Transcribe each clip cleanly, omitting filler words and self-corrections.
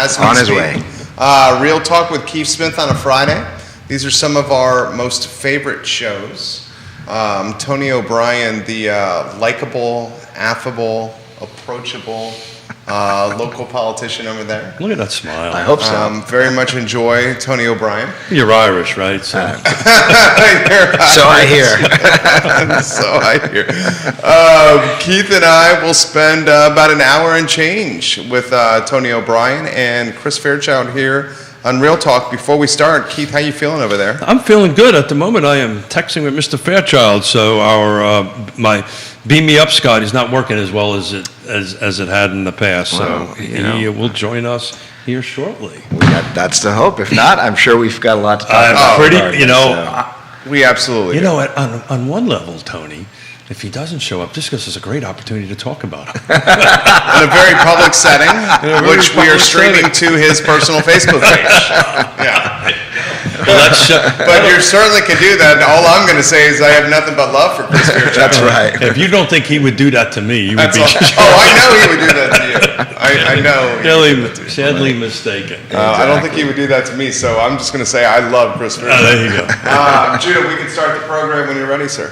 as we On his speak. way. Real Talk with Keith Smith on a Friday. These are some of our most favorite shows. Tony O'Brien, the likable, affable, approachable local politician over there. Look at that smile. I hope so. Very much enjoy Tony O'Brien. You're Irish, right? So So I hear. So I hear. Keith and I will spend about an hour and change with Tony O'Brien and Chris Fairchild here on Real Talk. Before we start, Keith, how you feeling over there? I'm feeling good at the moment. I am texting with Mr. Fairchild, so my Beam Me Up Scott is not working as well as it had in the past. Well, so you know. he will join us here shortly. That's the hope. If not, I'm sure we've got a lot to talk about. I'm pretty, regardless, We absolutely you do. know, on one level, Tony, if he doesn't show up, just because it's a great opportunity to talk about him. In a very public setting, which we are streaming to his personal Facebook page. Yeah. Well, that's But you certainly can do that. All I'm going to say is I have nothing but love for Chris Fairchild. That's right. if you don't think he would do that to me, you would That's be all. Oh, I know he would do that to you. I know. he would do that to you. sadly mistaken. I don't think he would do that to me, so I'm just going to say I love Chris Fairchild. There you go. Judah, we can start the program when you're ready, sir.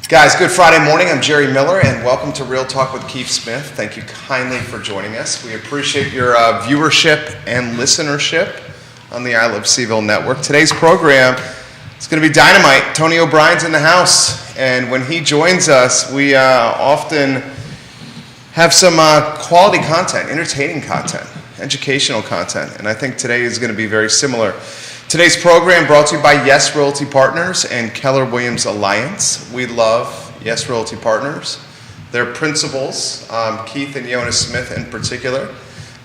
Guys, good Friday morning. I'm Jerry Miller, and welcome to Real Talk with Keith Smith. Thank you kindly for joining us. We appreciate your viewership and listenership on the I Love Seaville Network. Today's program is going to be dynamite. Tony O'Brien's in the house, and when he joins us, we often have some quality content, entertaining content, educational content, and I think today is going to be very similar. Today's program brought to you by Yes Realty Partners and Keller Williams Alliance. We love Yes Realty Partners. Their principals, Keith and Jonas Smith in particular.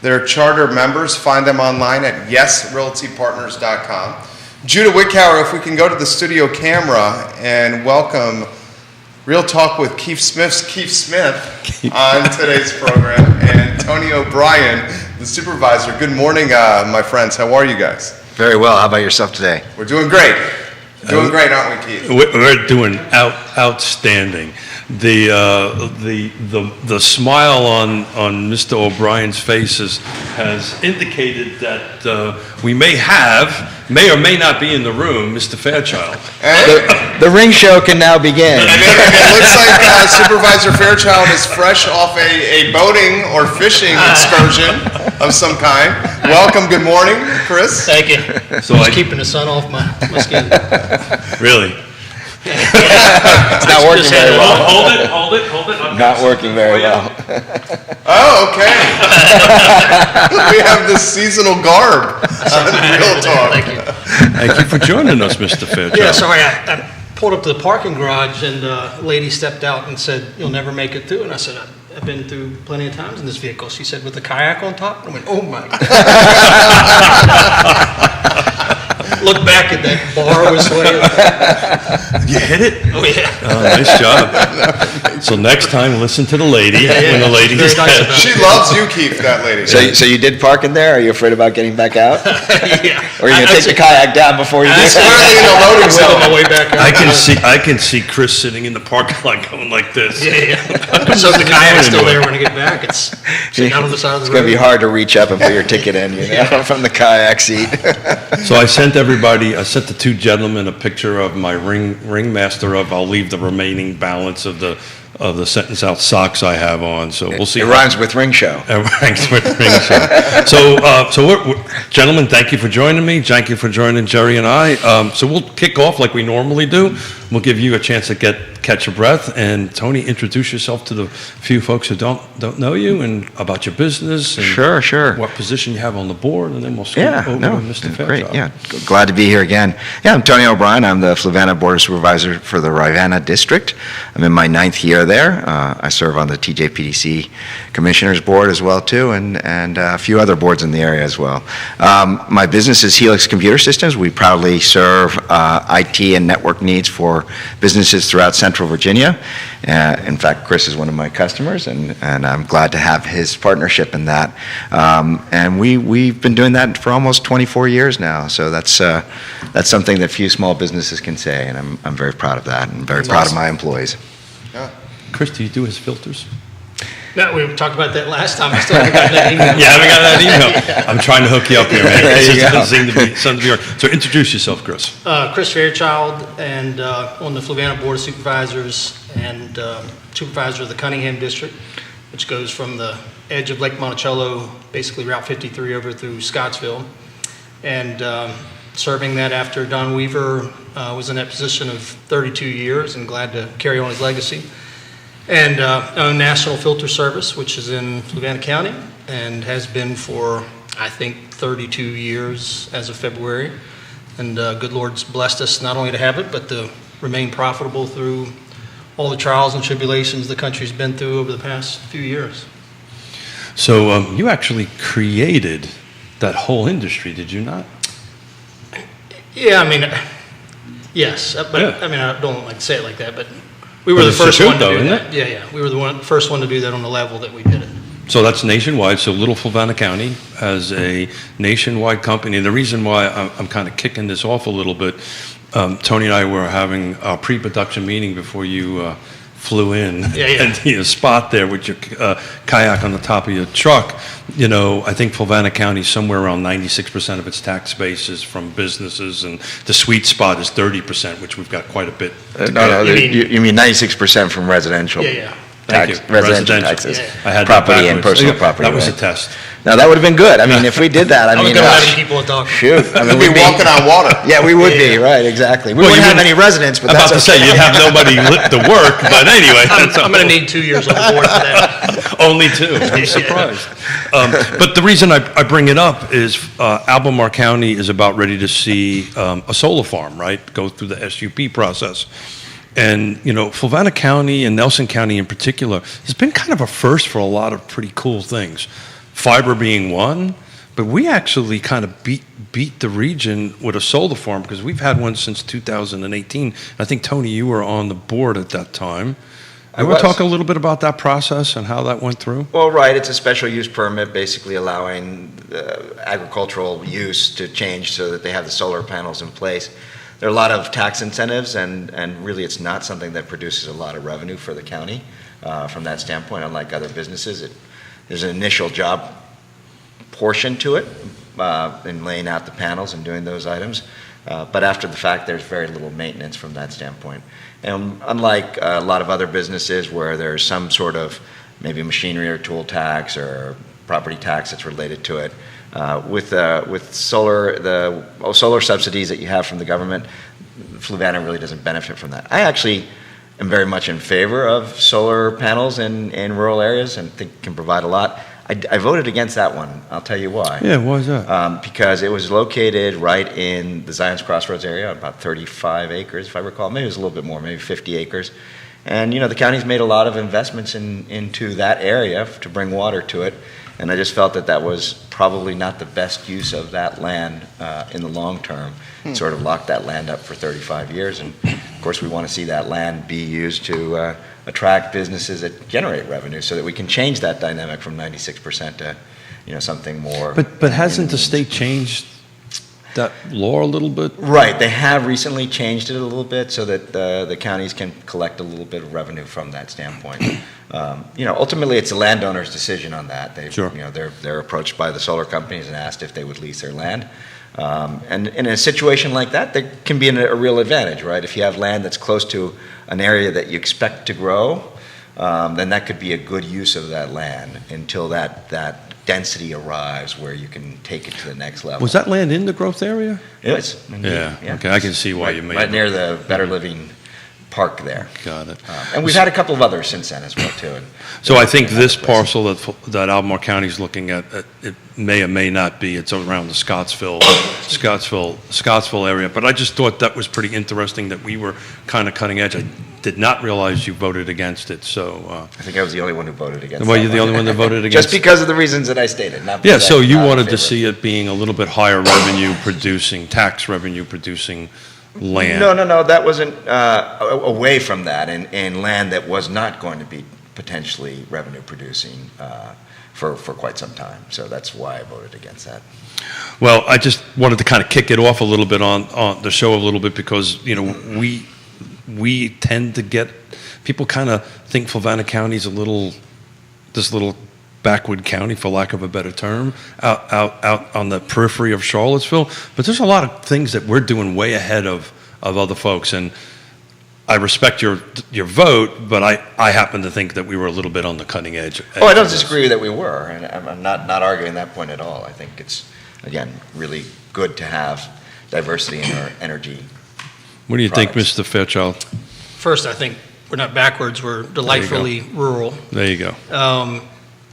They're charter members. Find them online at yesrealtypartners.com. Judah Wickower, if we can go to the studio camera and welcome Real Talk with Keith Smith on today's program, and Tony O'Brien, the supervisor. Good morning, my friends. How are you guys? Very well. How about yourself today? We're doing great. Doing great, aren't we, Keith? We're doing outstanding. The smile on Mr. O'Brien's face has indicated that we may or may not be in the room, Mr. Fairchild. The ring show can now begin. And it looks like Supervisor Fairchild is fresh off a boating or fishing excursion of some kind. Welcome, good morning, Chris. Thank you. So Just keeping the sun off my skin. Really? It's not working Just very had well. Hold it. Okay. Not working very well. Oh, okay. We have the seasonal garb on Real Talk. Thank you. Thank you for joining us, Mr. Fairchild. Yeah, sorry, I pulled up to the parking garage and a lady stepped out and said, "You'll never make it through." And I said, "I've been through plenty of times in this vehicle." She said, "With the kayak on top?" I went, "Oh my God." Look back at that bar was way. You hit it? Oh yeah. Oh, nice job. So next time, listen to the lady when the lady Very is nice dead. about She loves you, Keith, that lady. So you did park in there? Are you afraid about getting back out? Yeah. Or are you going to take the kayak down before you do It's clearly in the loading Well, on my zone. way back out. I can see Chris sitting in the parking lot going like this. Yeah. So the kayak's still there when I get back. It's sitting out on the side of the It's road. going to be hard to reach up and put your ticket in, from the kayak seat. So I sent the two gentlemen a picture of my ringmaster of. I'll leave the remaining balance of the Sentence Out socks I have on. So we'll see. It rhymes with ring show. It rhymes with ring show. So gentlemen, thank you for joining me. Thank you for joining Jerry and I. So we'll kick off like we normally do. We'll give you a chance to catch your breath. And Tony, introduce yourself to the few folks who don't know you and about your business. And Sure. what position you have on the board, and then we'll scoot over to Mr. Great. Fairchild. Yeah, glad to be here again. Yeah, I'm Tony O'Brien. I'm the Flavanna Board Supervisor for the Rivanna District. I'm in my 9th year there. I serve on the TJPDC Commissioners Board as well too, and a few other boards in the area as well. My business is Helix Computer Systems. We proudly serve IT and network needs for businesses throughout Central Virginia. In fact, Chris is one of my customers, and I'm glad to have his partnership in that. And we've been doing that for almost 24 years now, so that's something that few small businesses can say, and I'm very proud of that, and very proud of my employees. Yeah. Chris, do you do his filters? No, we talked about that last time. I still haven't gotten that email. Yeah, I haven't got that email. I'm trying to hook you up here, man. There It you just go. doesn't seem to be something to be. So introduce yourself, Chris. Chris Fairchild, and on the Fluvanna Board of Supervisors and supervisor of the Cunningham District, which goes from the edge of Lake Monticello, basically Route 53 over through Scottsville. And serving that after Don Weaver was in that position of 32 years, and glad to carry on his legacy. And own National Filter Service, which is in Fluvanna County and has been for, I think, 32 years as of February. And good Lord's blessed us not only to have it, but to remain profitable through all the trials and tribulations the country's been through over the past few years. So you actually created that whole industry, did you not? Yeah, I mean, yes, but Yeah. I mean, I don't like to say it like that, but we were But the it's first the one truth, to though, do isn't that. Yeah, we were the first one to do that on the level that we did it. So that's nationwide. So Little Fluvanna County has a nationwide company. And the reason why I'm kind of kicking this off a little bit, Tony and I were having a pre-production meeting before you flew in and you spot there with your kayak on the top of your truck. You know, I think Fluvanna County is somewhere around 96% of its tax base is from businesses, and the sweet spot is 30%, which we've got quite a bit. No, You you mean 96% from residential Yeah. Thank tax, you. residential Residential. taxes, Yeah. I had that property and backwards. personal property. That was a right? test. Now, that would have been good. I mean, if we did that, I I was mean, going to let people talk. shoot. I mean, We'd be we'd walking on water. Yeah, we would be, Yeah. right, exactly. We Well, wouldn't you have wouldn't- any residents, but I'm that's about to say, you'd have nobody lit to work, but anyway. I'm going to need 2 years on the board for that. Only two. I'm surprised. But the reason I bring it up is Albemarle County is about ready to see a solar farm, right, go through the SUP process. And, you know, Fluvanna County and Nelson County in particular has been kind of a first for a lot of pretty cool things. Fiber being one, but we actually kind of beat the region with a solar farm because we've had one since 2018. I think, Tony, you were on the board at that time. I You want was. to talk a little bit about that process and how that went through? Well, right, it's a special use permit, basically allowing agricultural use to change so that they have the solar panels in place. There are a lot of tax incentives, and really it's not something that produces a lot of revenue for the county from that standpoint, unlike other businesses. There's an initial job portion to it in laying out the panels and doing those items, but after the fact, there's very little maintenance from that standpoint. And unlike a lot of other businesses where there's some sort of maybe machinery or tool tax or property tax that's related to it, with solar, the solar subsidies that you have from the government, Fluvanna really doesn't benefit from that. I actually am very much in favor of solar panels in rural areas and think can provide a lot. I voted against that one. I'll tell you why. Yeah, why is that? Because it was located right in the Zion's Crossroads area, about 35 acres, if I recall. Maybe it was a little bit more, maybe 50 acres. And, you know, the county's made a lot of investments into that area to bring water to it. And I just felt that that was probably not the best use of that land in the long term. Sort of locked that land up for 35 years. And, of course, we want to see that land be used to attract businesses that generate revenue so that we can change that dynamic from 96% to, you know, something more. But hasn't the state changed that law a little bit? Right, they have recently changed it a little bit so that the counties can collect a little bit of revenue from that standpoint. You know, ultimately, it's the landowner's decision on that. Sure. You know, they're approached by the solar companies and asked if they would lease their land. And in a situation like that, there can be a real advantage, right? If you have land that's close to an area that you expect to grow, then that could be a good use of that land until that density arrives where you can take it to the next level. Was that land in the growth area? Yes. indeed, Yeah, okay, I can see why you made Right it. near the Better Living Park there. Got it. And we've had a couple of others since then as well, too. And So I think this parcel that Albemarle County is looking at, it may or may not be, it's around the Scottsville area. But I just thought that was pretty interesting that we were kind of cutting edge. did not realize you voted against it, so, I think I was the only one who voted against well, that you're the only one that voted Just against. because of the reasons that I stated, not Yeah, because so I'm you not in wanted to favor. see it being a little bit higher revenue producing, tax revenue producing land. No, that wasn't away from that, and land that was not going to be potentially revenue producing for quite some time. So that's why I voted against that. Well, I just wanted to kind of kick it off a little bit on the show a little bit because, you know, we tend to get, people kind of think Fluvanna County's this little backward county, for lack of a better term, out on the periphery of Charlottesville. But there's a lot of things that we're doing way ahead of other folks. And I respect your vote, but I happen to think that we were a little bit on the cutting edge. Oh, I don't disagree that we were, and I'm not arguing that point at all. I think it's, again, really good to have diversity in our energy. What do you think, products. Mr. Fairchild? First, I think we're not backwards, we're delightfully rural. There you go.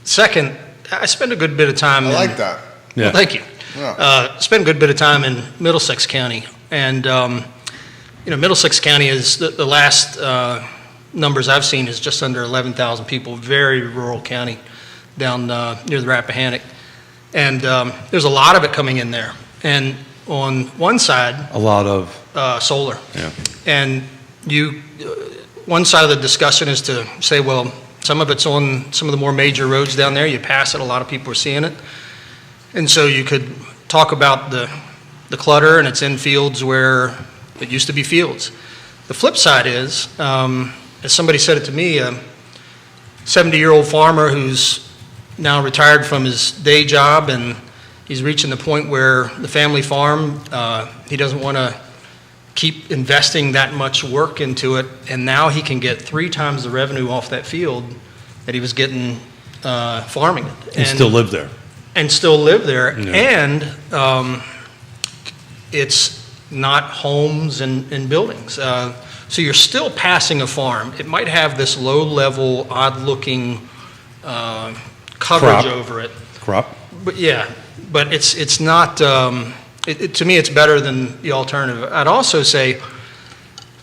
Second, I spend a good bit of time I in... like that. Yeah. Well, thank you. Yeah. Spent a good bit of time in Middlesex County, and Middlesex County is the last numbers I've seen is just under 11,000 people. Very rural county down near the Rappahannock, and there's a lot of it coming in there. And on one side, A lot of, solar, yeah. and one side of the discussion is to say, well, some of it's on some of the more major roads down there. You pass it, a lot of people are seeing it. And so you could talk about the clutter, and it's in fields where it used to be fields. The flip side is, as somebody said it to me, a 70-year-old farmer who's now retired from his day job, and he's reaching the point where the family farm, he doesn't want to keep investing that much work into it, and now he can get 3 times the revenue off that field that he was getting farming it. And still live there. And still live there. Yeah. And it's not homes and buildings. So you're still passing a farm. It might have this low-level, odd-looking coverage Crop. over it. Crop? But yeah, but it's not, to me, it's better than the alternative. I'd also say,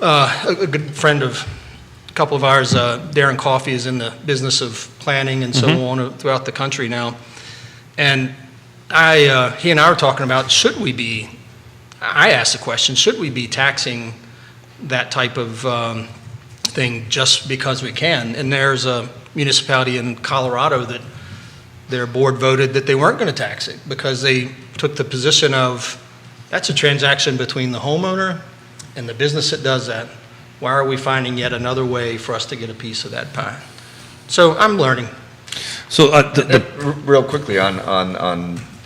a good friend of a couple of ours, Darren Coffey, is in the business of planning and so on throughout the country now. And he and I were talking about, I asked the question, should we be taxing that type of thing just because we can? And there's a municipality in Colorado that their board voted that they weren't going to tax it because they took the position of, that's a transaction between the homeowner and the business that does that. Why are we finding yet another way for us to get a piece of that pie? So I'm learning. So Real quickly on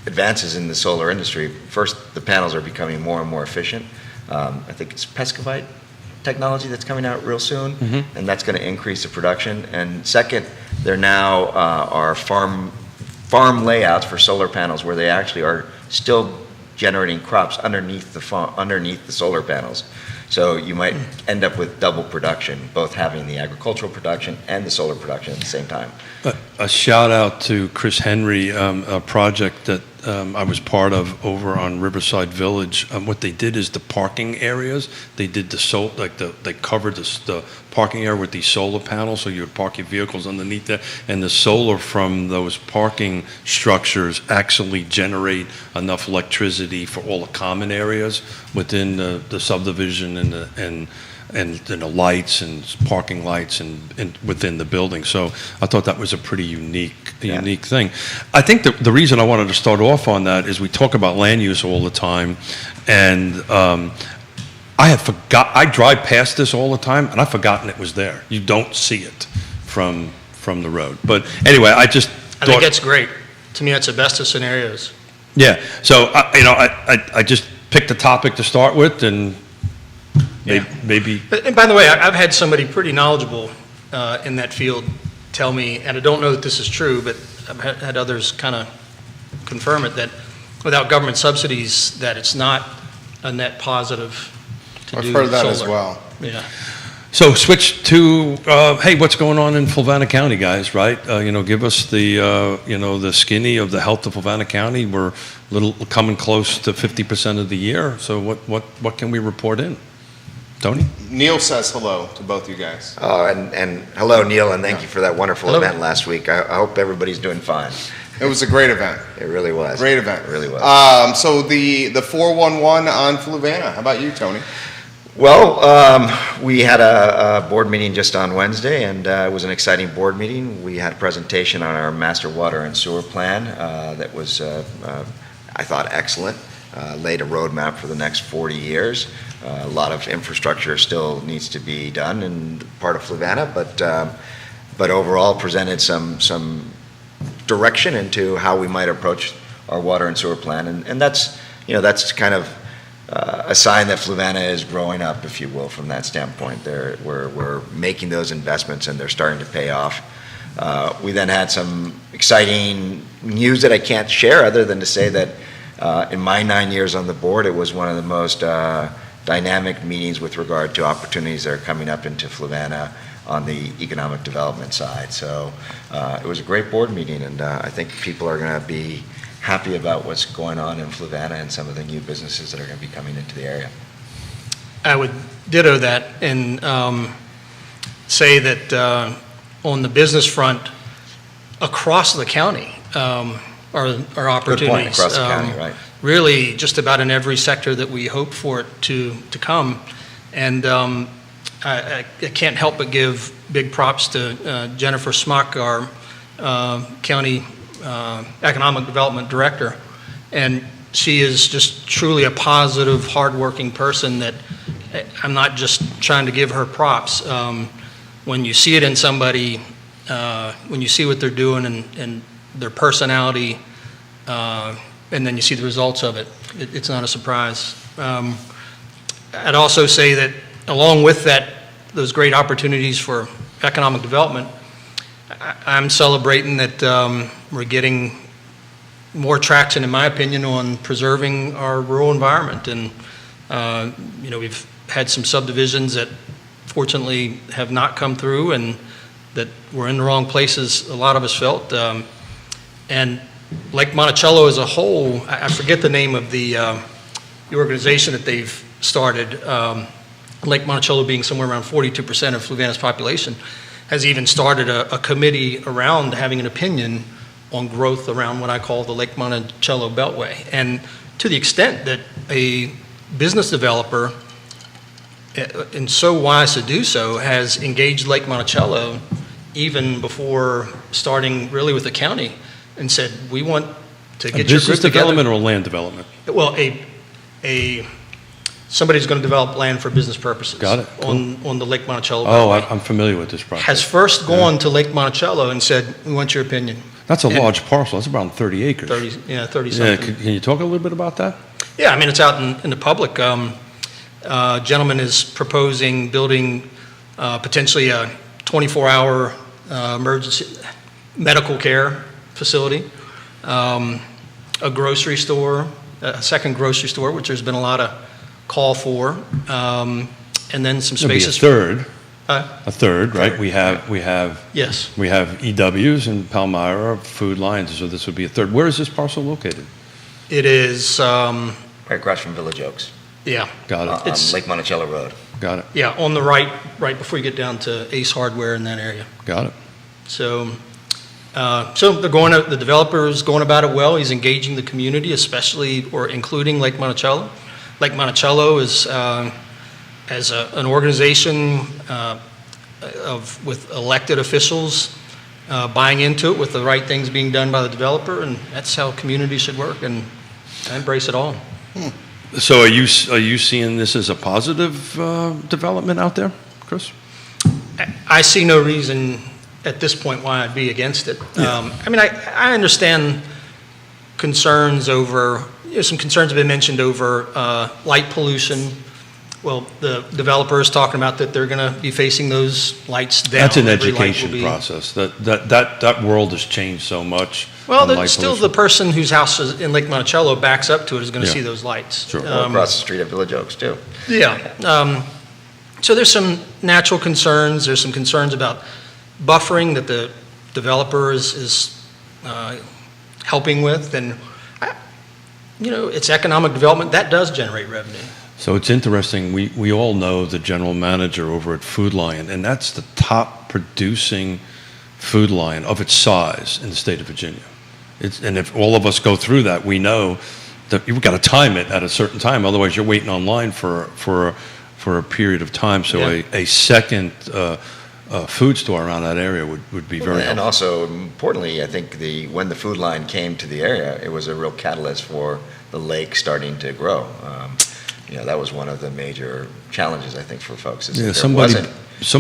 advances in the solar industry. First, the panels are becoming more and more efficient. I think it's Pescovite technology that's coming out real soon, and that's going to increase the production. And second, there now are farm layouts for solar panels where they actually are still generating crops underneath the solar panels. So you might end up with double production, both having the agricultural production and the solar production at the same time. a shout out to Chris Henry, a project that I was part of over on Riverside Village. What they did is the parking areas, they did they covered the parking area with these solar panels, so you would park your vehicles underneath there, and the solar from those parking structures actually generate enough electricity for all the common areas within the subdivision and the lights and parking lights and within the building. So I thought that was a pretty unique thing. I think the reason I wanted to start off on that is we talk about land use all the time, and I drive past this all the time, and I've forgotten it was there. You don't see it from the road. But anyway, I think that's great. To me, that's the best of scenarios. Yeah. So I just picked a topic to start with, and maybe. And by the way, I've had somebody pretty knowledgeable in that field tell me, and I don't know that this is true, but I've had others kind of confirm it, that without government subsidies, that it's not a net positive to do I've heard that as solar. well. Yeah. So switch to, hey, what's going on in Fluvanna County, guys, right? Give us the skinny of the health of Fluvanna County. We're coming close to 50% of the year. So what can we report in? Tony? Neil says hello to both you guys. And hello, Neil, and thank you for that wonderful Hello. event last week. I hope everybody's doing fine. It was a great event. It really was. Great event. It really was. So the 411 on Fluvanna. How about you, Tony? Well, we had a board meeting just on Wednesday, and it was an exciting board meeting. We had a presentation on our master water and sewer plan that was, I thought, excellent. Laid a roadmap for the next 40 years. A lot of infrastructure still needs to be done in part of Fluvanna, but overall presented some direction into how we might approach our water and sewer plan, and that's kind of a sign that Fluvanna is growing up, if you will, from that standpoint. We're making those investments, and they're starting to pay off. We then had some exciting news that I can't share, other than to say that in my 9 years on the board, it was one of the most dynamic meetings with regard to opportunities that are coming up into Fluvanna on the economic development side. So it was a great board meeting, and I think people are going to be happy about what's going on in Fluvanna and some of the new businesses that are going to be coming into the area. I would ditto that and say that on the business front, across the county are opportunities. Good point, across the county, right. Really, just about in every sector that we hope for it to come. And I can't help but give big props to Jennifer Smock, our county economic development director. And she is just truly a positive, hardworking person that I'm not just trying to give her props. When you see it in somebody, when you see what they're doing and their personality, and then you see the results of it, it's not a surprise. I'd also say that along with that, those great opportunities for economic development, I'm celebrating that we're getting more traction, in my opinion, on preserving our rural environment. And, we've had some subdivisions that fortunately have not come through and that were in the wrong places, a lot of us felt. And Lake Monticello as a whole, I forget the name of the organization that they've started, Lake Monticello being somewhere around 42% of Fluvanna's population, has even started a committee around having an opinion on growth around what I call the Lake Monticello Beltway. And to the extent that a business developer, and so wise to do so, has engaged Lake Monticello even before starting really with the county and said, we want to get your group Business together. development or land development? Well, somebody's going to develop land for business purposes. Got it. Cool. On the Lake Monticello Oh, Beltway. I'm familiar with this project. Has first gone to Lake Monticello and said, we want your opinion. That's a and- large parcel. That's around 30 acres. 30 Yeah, something. can you talk a little bit about that? Yeah, I mean, it's out in the public. Gentleman is proposing building potentially a 24-hour emergency medical care facility, a grocery store, a second grocery store, which there's been a lot of call for, and then some It'll be a spaces. third, Uh, right? We have Yes, EWs and Palmyra food lines, so this would be a third. Where is this parcel located? it is. Right across from Village Oaks, Yeah, Got it. on It's- Lake Monticello Road. Got it. yeah, on the right before you get down to Ace Hardware in that area. Got it. So, the developer is going about it well. He's engaging the community, especially or including Lake Monticello. Lake Monticello is, as an organization with elected officials buying into it with the right things being done by the developer, and that's how community should work, and I embrace it all. So are you seeing this as a positive development out there, Chris? I see no reason at this point why I'd be against it. I mean, I understand concerns over, some concerns have been mentioned over light pollution. Well, the developer is talking about that they're going to be facing those lights down. That's an Every light will education be- process. That world has changed so much. Well, on light still pollution. the person whose house is in Lake Monticello backs up to it is going to Yeah. see those lights. Sure. Or across the street at Village Oaks, too. Yeah. So there's some natural concerns. There's some concerns about buffering that the developer is helping with. And, it's economic development. That does generate revenue. So it's interesting, we all know the general manager over at Food Lion, and that's the top producing food line of its size in the state of Virginia. And if all of us go through that, we know that you've got to time it at a certain time, otherwise you're waiting online for a period of time. So Yeah. a second food store around that area would be very And helpful. also, importantly, I think when the Food Line came to the area, it was a real catalyst for the lake starting to grow. That was one of the major challenges, I think, for folks, is Yeah, that there somebody- wasn't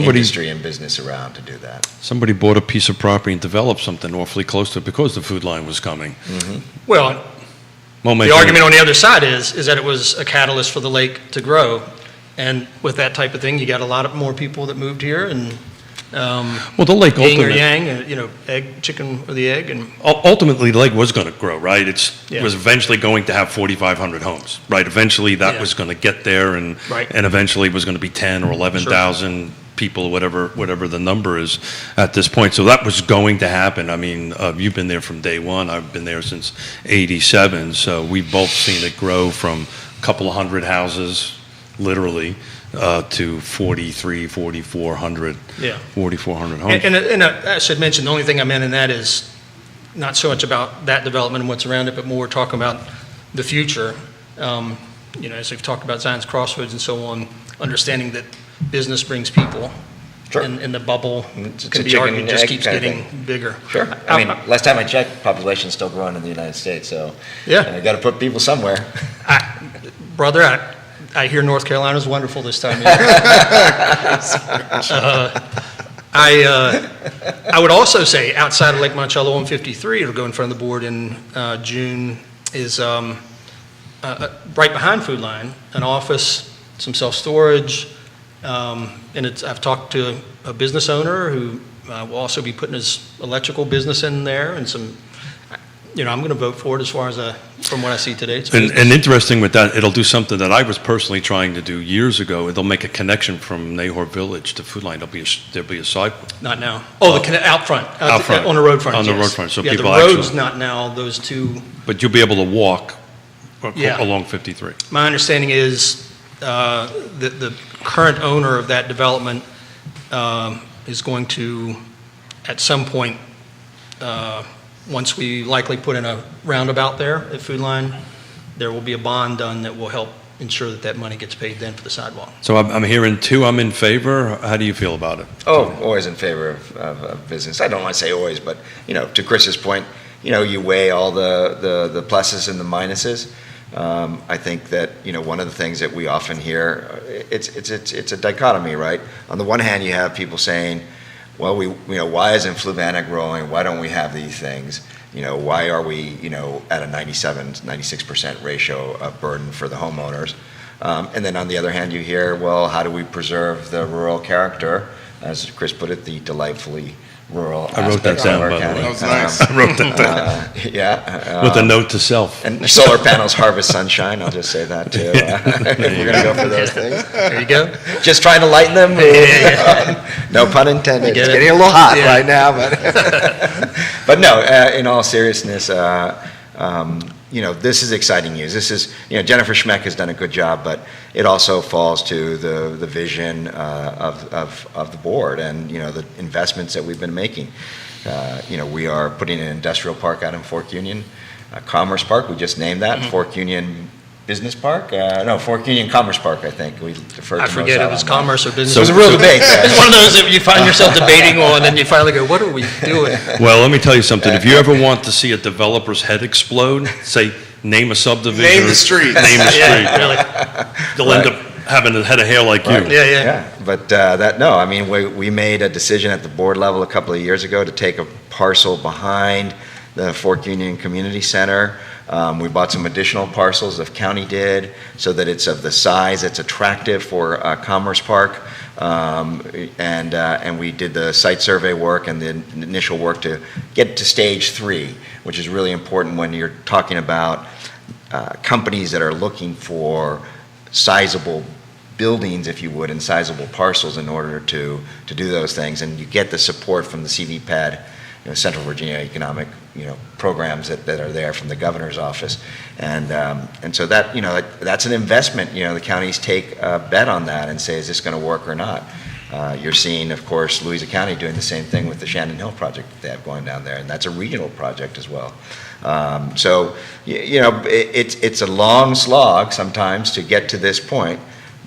industry and business around to do that. Somebody bought a piece of property and developed something awfully close to it because the food line was coming. Well, the argument on the other side is that it was a catalyst for the lake to grow. And with that type of thing, you got a lot more people that moved here, and Well, the lake yin or ultimately, yang, egg, chicken or the egg, and ultimately the lake was going to grow, right? It Yeah. was eventually going to have 4,500 homes, right? Eventually that Yeah. was going to get there, and Right. and eventually it was going to be 10 or 11,000 people, whatever the number is at this point. So that was going to happen. I mean, you've been there from day one. I've been there since '87. So we've both seen it grow from a couple of hundred houses, literally, to 4,400 yeah. 4,400 homes. And I should mention, the only thing I meant in that is not so much about that development and what's around it, but more talking about the future. As we've talked about Zion's Crossroads and so on, understanding that business brings people. Sure. And the bubble, It's can a be chicken argued, and just egg keeps kind of getting bigger. Sure. I mean, last time I checked, population's still growing in the United States, so Yeah. you got to put people somewhere. Brother, I hear North Carolina's wonderful this time of year. I would also say, outside of Lake Monticello on 53, it'll go in front of the board in June, is right behind Food Line, an office, some self-storage, and I've talked to a business owner who will also be putting his electrical business in there, and some, I'm going to vote for it as far as from what I see today. It's business. And interesting with that, it'll do something that I was personally trying to do years ago. It'll make a connection from Nahor Village to Food Line. There'll be a side. Not now. Oh, out front. Out front. On the road front, On the yes. road front, so yeah, people the road's actually- not now, those two. But you'll be able to walk Yeah. along 53. My understanding is the current owner of that development is going to, at some point, once we likely put in a roundabout there at Food Line, there will be a bond done that will help ensure that money gets paid then for the sidewalk. So I'm hearing two. I'm in favor. How do you feel about it? Oh, always in favor of business. I don't want to say always, but, to Chris's point, you weigh all the pluses and the minuses. I think that, one of the things that we often hear, it's a dichotomy, right? On the one hand, you have people saying, well, why isn't Fluvanna growing? Why don't we have these things? Why are we, at a 96% ratio of burden for the homeowners? And then on the other hand, you hear, well, how do we preserve the rural character? As Chris put it, the delightfully rural I wrote that aspect down, of our by the county. way. That was nice. I wrote that down Yeah. with a note to self. And solar panels harvest sunshine, I'll just say that too. If we're going to go for those things. There you go. Just trying to lighten them. No pun intended. get It's it? getting a little hot Yeah. right now, but no. In all seriousness, this is exciting news. This is Jennifer Schmeck has done a good job, but it also falls to the vision of the board and the investments that we've been making. We are putting an industrial park out in Fork Union, a Commerce Park. We just named that Fork Union Business Park. No, Fork Union Commerce Park. I think we deferred. I to forget, Roselle it was on that. commerce or business. So it was a real debate. It's one of those that you find yourself debating on, and then you finally go, what are we doing? Well, let me tell you something. If you ever want to see a developer's head explode, say, name a subdivision. Name the street. Name the street. Yeah, really. You'll end up having a head of hair like you. Right. Yeah. Yeah, but we made a decision at the board level a couple of years ago to take a parcel behind the Fork Union Community Center. We bought some additional parcels, the county did, so that it's of the size that's attractive for Commerce Park. And we did the site survey work and the initial work to get to stage 3, which is really important when you're talking about companies that are looking for sizable buildings, if you would, and sizable parcels in order to do those things. And you get the support from the CVPAD Central Virginia economic, programs that are there from the governor's office. And so that, that's an investment. The counties take a bet on that and say, is this going to work or not? You're seeing, of course, Louisa County doing the same thing with the Shannon Hill project that they have going down there, and that's a regional project as well. So, it's a long slog sometimes to get to this point,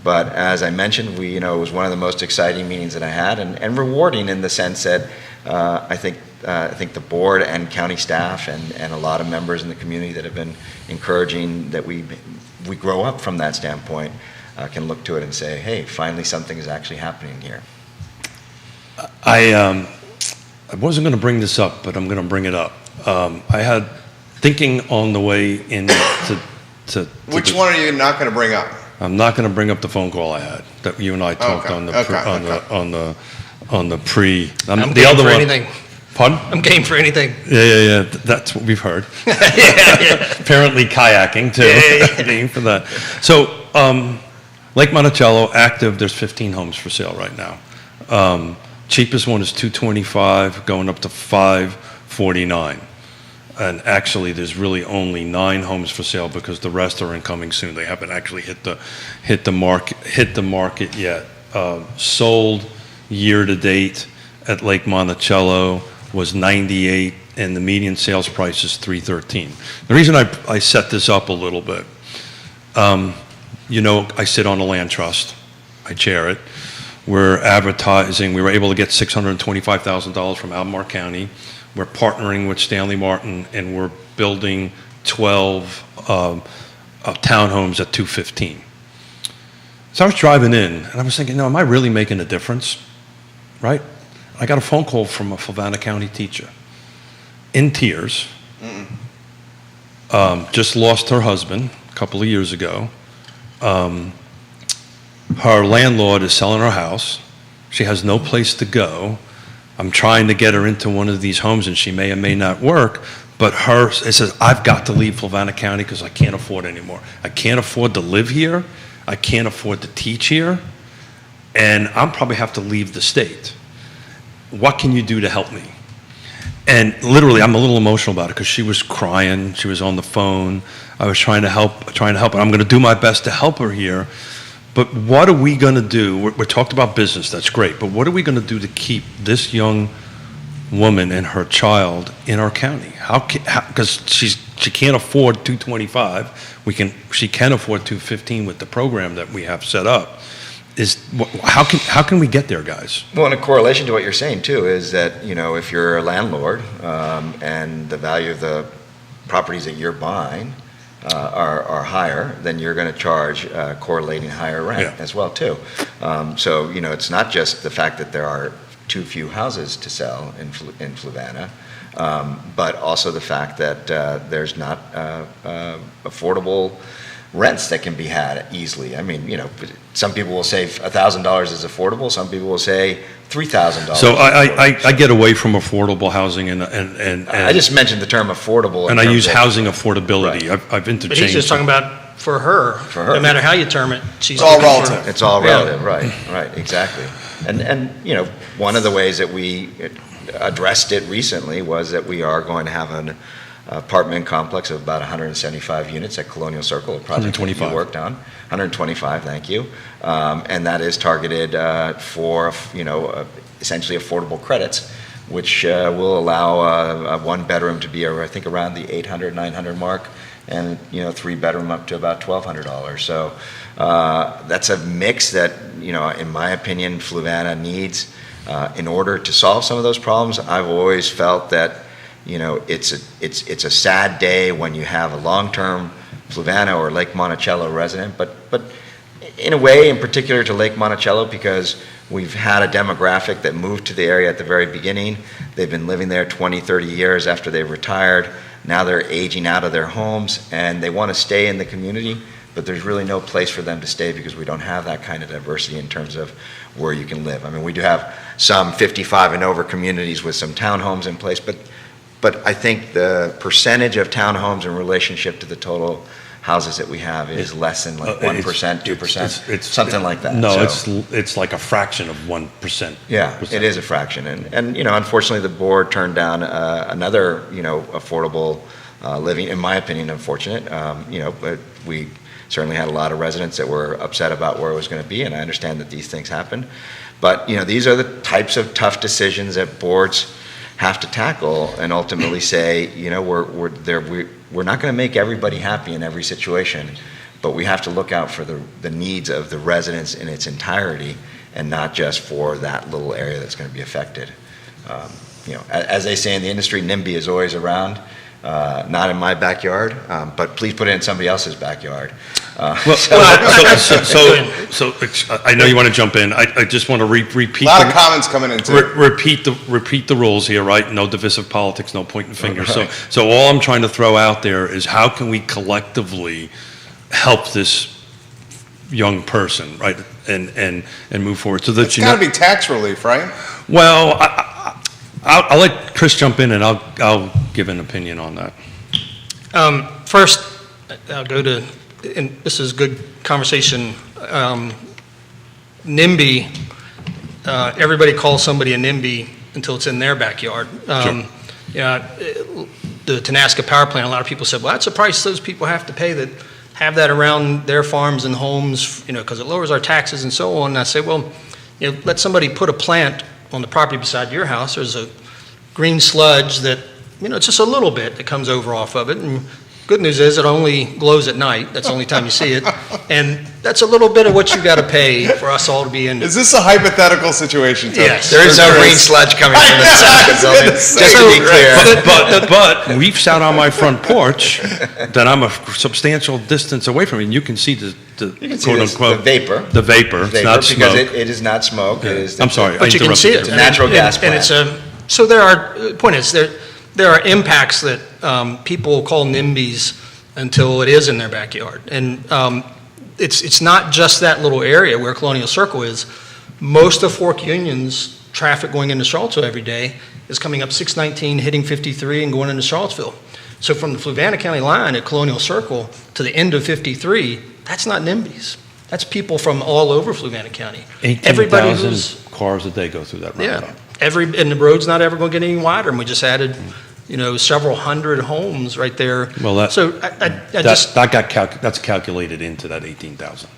but as I mentioned, it was one of the most exciting meetings that I had, and rewarding in the sense that I think the board and county staff and a lot of members in the community that have been encouraging that we grow up from that standpoint can look to it and say, hey, finally something is actually happening here. I wasn't going to bring this up, but I'm going to bring it up. I had thinking on the way in to Which one are you not going to bring up? I'm not going to bring up the phone call I had that you and I talked Okay, on the okay. on the pre. I'm the game other for one. anything. Pardon? I'm game for anything. Yeah. That's what we've heard. Apparently kayaking too. Yeah. Game for that. So Lake Monticello active. There's 15 homes for sale right now. Cheapest one is $225, going up to $549. And actually, there's really only 9 homes for sale because the rest are incoming soon. They haven't actually hit the market yet. Sold year to date at Lake Monticello was 98, and the median sales price is 313. The reason I set this up a little bit, I sit on a land trust. I chair it. We're advertising. We were able to get $625,000 from Albemarle County. We're partnering with Stanley Martin, and we're building 12 townhomes at 215. So I was driving in, and I was thinking, am I really making a difference? Right? I got a phone call from a Fluvanna County teacher in tears. Just lost her husband a couple of years ago. Her landlord is selling her house. She has no place to go. I'm trying to get her into one of these homes, and she may or may not work, but it says, I've got to leave Fluvanna County because I can't afford it anymore. I can't afford to live here. I can't afford to teach here, and I'll probably have to leave the state. What can you do to help me? And literally, I'm a little emotional about it because she was crying. She was on the phone. I was trying to help, and I'm going to do my best to help her here. But what are we going to do? We're talked about business, that's great, but what are we going to do to keep this young woman and her child in our county? Because she can't afford $225. She can afford $215 with the program that we have set up. How can we get there, guys? Well, in a correlation to what you're saying too is that if you're a landlord and the value of the properties that you're buying are higher, then you're going to charge correlating higher rent as well too. So it's not just the fact that there are too few houses to sell in Fluvanna, but also the fact that there's not affordable rents that can be had easily. I mean, some people will say $1,000 is affordable. Some people will say $3,000. So I get away from affordable housing and I just mentioned the term affordable. And I use housing affordability. Right. I've interchanged. But he's just talking about for her. No matter how you term it, she's all looking for- relative. It's all relative, right, exactly. And one of the ways that we addressed it recently was that we are going to have an apartment complex of about 175 units at Colonial Circle, a project that 125. you worked on. 125, thank you. And that is targeted for, essentially affordable credits, which will allow a one bedroom to be, I think, around the $800, $900 mark, and 3 bedroom up to about $1,200. So that's a mix that, in my opinion, Fluvanna needs in order to solve some of those problems. I've always felt that it's a sad day when you have a long-term Fluvanna or Lake Monticello resident, but in a way, in particular to Lake Monticello, because we've had a demographic that moved to the area at the very beginning. They've been living there 20, 30 years after they've retired. Now they're aging out of their homes, and they want to stay in the community, but there's really no place for them to stay because we don't have that kind of diversity in terms of where you can live. I mean, we do have some 55 and over communities with some townhomes in place, but I think the percentage of townhomes in relationship to the total houses that we have is less than like 1%, 2%, something like that. No, So- it's like a fraction of 1%. Yeah, it is a fraction, and unfortunately, the board turned down another affordable living. In my opinion, unfortunate. But we certainly had a lot of residents that were upset about where it was going to be, and I understand that these things happen. But these are the types of tough decisions that boards have to tackle, and ultimately say, we're not going to make everybody happy in every situation, but we have to look out for the needs of the residents in its entirety, and not just for that little area that's going to be affected. As they say in the industry, NIMBY is always around. Not in my backyard, but please put it in somebody else's backyard. So I know you want to jump in. I just want to repeat. A lot of comments coming in too. Repeat the rules here, right? No divisive politics, no pointing fingers. Right. So all I'm trying to throw out there is how can we collectively help this young person, right, and move forward so that It's got to be tax relief, right? Well, I'll let Chris jump in, and I'll give an opinion on that. First, I'll go to, and this is good conversation. NIMBY, everybody calls somebody a NIMBY until it's in their backyard. Sure. The Tenaska Power Plant, a lot of people said, well, that's a price those people have to pay that have that around their farms and homes, because it lowers our taxes and so on. And I say, well, let somebody put a plant on the property beside your house. There's a green sludge that, it's just a little bit that comes over off of it. And good news is it only glows at night. That's the only time you see it. And that's a little bit of what you got to pay for us all to be in. Is this a hypothetical situation, Tony? Yes. There is no green sludge coming from the Tenaska building, just to be clear. But we've sat on my front porch that I'm a substantial distance away from it, and you can see the You can see quote this, unquote the vapor. The vapor. It's not because smoke. it is not smoke. It is I'm sorry. But you can see it. It's a natural gas And it's so there are, point is, there are impacts that people call NIMBYs until it is in their backyard. And it's not just that little area where Colonial Circle is. Most of Fork Union's traffic going into Charlottesville every day is coming up 619, hitting 53, and going into Charlottesville. So from the Fluvanna County line at Colonial Circle to the end of 53, that's not NIMBYs. That's people from all over Fluvanna County. 18,000 cars a day go through that roundabout. Yeah, and the road's not ever going to get any wider, and we just added, several hundred homes right there. Well, that So that's calculated into that 18,000,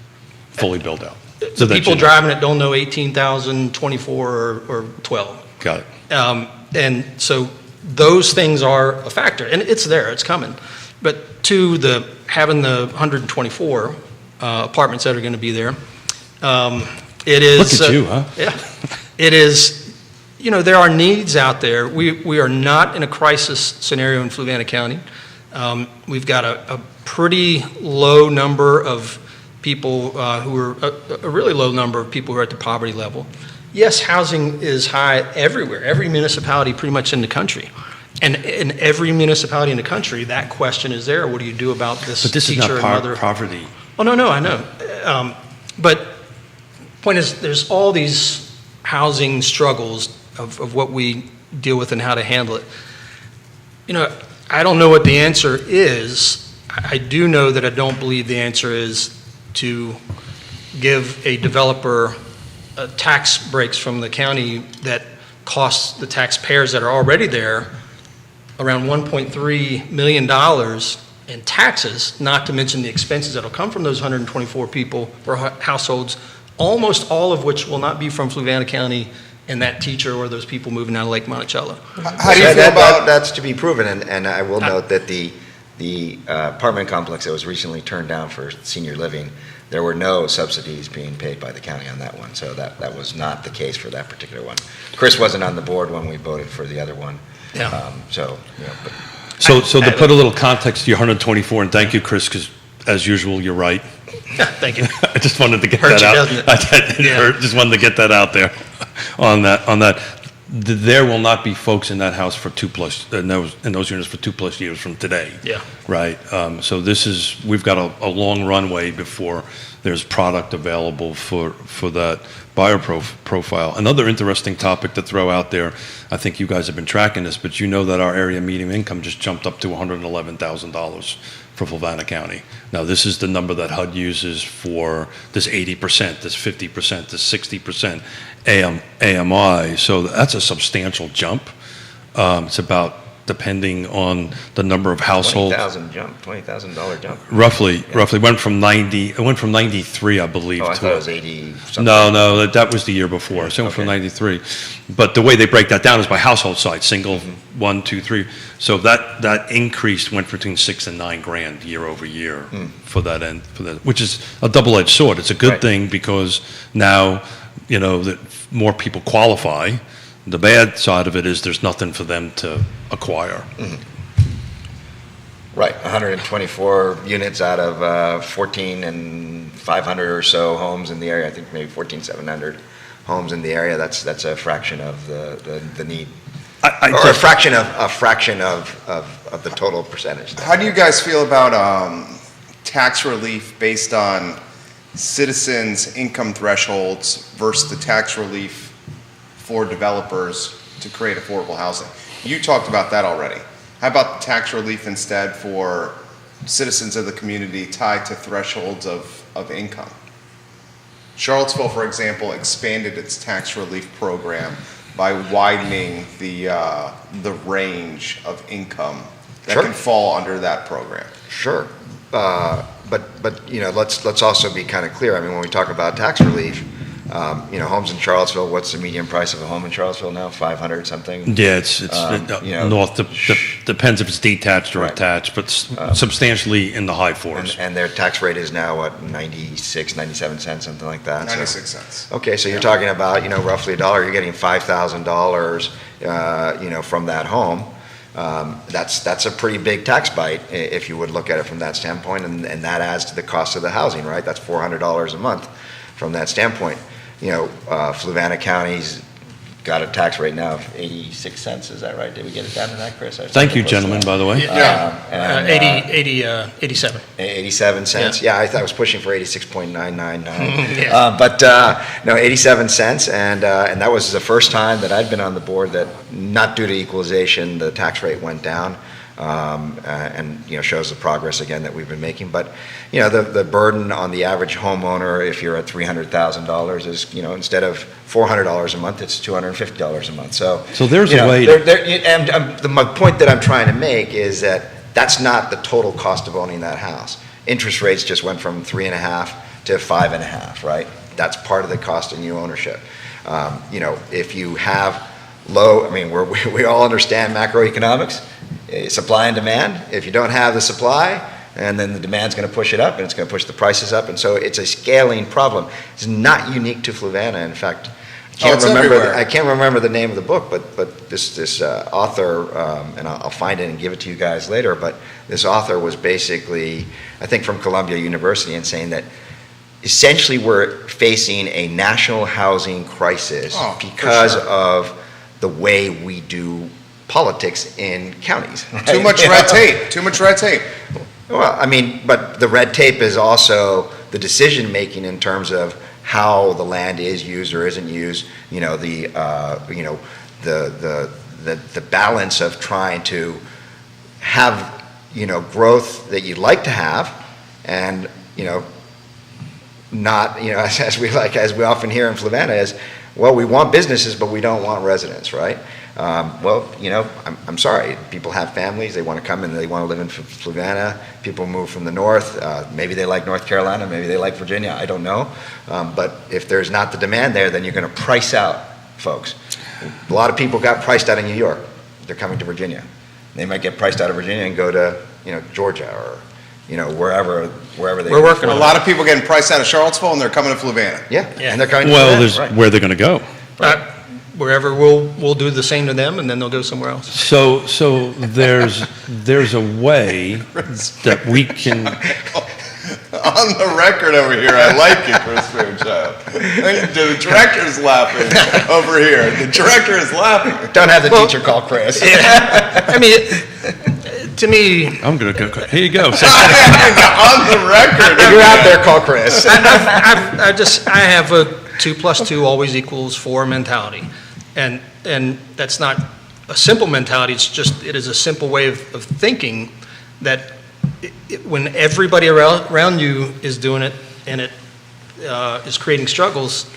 fully built out. So that people driving it don't know 18,000, 24, or 12. Got it. And so those things are a factor, and it's there, it's coming. But to having the 124 apartments that are going to be there, it is. Look at you, huh? Yeah, it is. There are needs out there. We are not in a crisis scenario in Fluvanna County. We've got a pretty low number of people who are a really low number of people who are at the poverty level. Yes, housing is high everywhere, every municipality pretty much in the country. And in every municipality in the country, that question is there. What do you do about this But this is teacher not and mother? poverty. Oh, no, I know. But point is, there's all these housing struggles of what we deal with and how to handle it. I don't know what the answer is. I do know that I don't believe the answer is to give a developer tax breaks from the county that costs the taxpayers that are already there around $1.3 million in taxes, not to mention the expenses that'll come from those 124 people or households, almost all of which will not be from Fluvanna County and that teacher or those people moving out of Lake Monticello. How do you feel about That's to be proven, and I will note that the apartment complex that was recently turned down for senior living, there were no subsidies being paid by the county on that one, so that was not the case for that particular one. Chris wasn't on the board when we voted for the other one. Yeah. So To put a little context to your 124, and thank you, Chris, because as usual, you're right. Thank you. I just wanted to get Hurt that you, out. doesn't it? It Yeah. hurt. Just wanted to get that out there on that. There will not be folks in that house for in those units for 2+ years from today. Yeah. Right. So we've got a long runway before there's product available for that buyer profile. Another interesting topic to throw out there, I think you guys have been tracking this, but you know that our area median income just jumped up to $111,000 for Fluvanna County. Now, this is the number that HUD uses for this 80%, this 50%, this 60% AMI. So that's a substantial jump. It's about, depending on the number of households. $20,000 jump. Roughly went from 90. It went from 93, I believe. Oh, I to thought it was 80 something. No, that was the year before. So it went from Okay. 93. But the way they break that down is by household size, single, 1, 2, 3. So that increase went between $6 and $9 grand year over year for that end, which is a double-edged sword. It's a good Right. thing because now, that more people qualify. The bad side of it is there's nothing for them to acquire. Right, 124 units out of 14,500 or so homes in the area. I think maybe 14,700 homes in the area. That's a fraction of the need, I or a just- fraction of the total percentage. How do you guys feel about tax relief based on citizens' income thresholds versus the tax relief for developers to create affordable housing? You talked about that already. How about the tax relief instead for citizens of the community tied to thresholds of income? Charlottesville, for example, expanded its tax relief program by widening the range of income that Sure. can fall under that program. Sure, but let's also be kind of clear. I mean, when we talk about tax relief, homes in Charlottesville, what's the median price of a home in Charlottesville now? 500 something. Yeah, it's north, depends if it's detached or Right. attached, but substantially in the high fours. And their tax rate is now, what, 96, 97 cents, something like that? So- 96 cents. Okay, so you're talking about, roughly $1, you're getting $5,000, from that home. That's a pretty big tax bite, if you would look at it from that standpoint, and that adds to the cost of the housing, right? That's $400 a month from that standpoint. Fluvanna County's got a tax rate now of 86 cents, is that right? Did we get it down to that, Chris? Thank you, gentlemen, by the way. And, 87. 87 cents. Yeah, I thought I was pushing for 86.999. Yeah. But no, 87 cents, and that was the first time that I'd been on the board that, not due to equalization, the tax rate went down, and shows the progress again that we've been making. But the burden on the average homeowner, if you're at $300,000, is instead of $400 a month, it's $250 a month. So there's a way. My point that I'm trying to make is that that's not the total cost of owning that house. Interest rates just went from 3.5 to 5.5, right? That's part of the cost of new ownership. If you have low, we all understand macroeconomics, supply and demand. If you don't have the supply, and then the demand's going to push it up, and it's going to push the prices up, and so it's a scaling problem. It's not unique to Fluvanna. In fact, It's everywhere. I can't remember the name of the book, but this author, and I'll find it and give it to you guys later, but this author was basically, I think, from Columbia University, and saying that essentially we're facing a national housing crisis Oh, for because sure. of the way we do politics in counties. Too much red tape. Too much red tape. Well, but the red tape is also the decision-making in terms of how the land is used or isn't used, the balance of trying to have, growth that you'd like to have, and, not, as we often hear in Fluvanna is, well, we want businesses, but we don't want residents, right? I'm sorry, people have families, they want to come and they want to live in Fluvanna. People move from the north, maybe they like North Carolina, maybe they like Virginia, I don't know. But if there's not the demand there, then you're going to price out folks. A lot of people got priced out of New York, they're coming to Virginia. They might get priced out of Virginia and go to, Georgia or, wherever they. We're working A on lot of people getting priced out of Charlottesville, and they're coming to Fluvanna. Yeah, Yeah. and they're coming to Well, Fluvanna, there's right. where they're going to go. Wherever we'll do the same to them, and then they'll go somewhere else. So there's a way that we can. On the record over here, I like it, Chris Fairchild. The director's laughing over here. The director is laughing. Don't have the teacher call Chris. To me, I'm going to go. Here you go. On the record. If you're out there, call Chris. I have a 2 + 2 always equals 4 mentality, and that's not a simple mentality. It is a simple way of thinking that when everybody around you is doing it and it is creating struggles,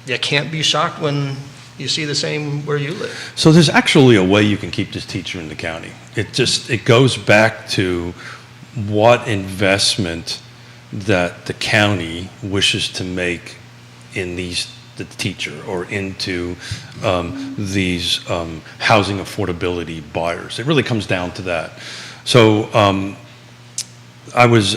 you can't be shocked when you see the same where you live. So there's actually a way you can keep this teacher in the county. It goes back to what investment that the county wishes to make in the teacher or into these housing affordability buyers. It really comes down to that. So I was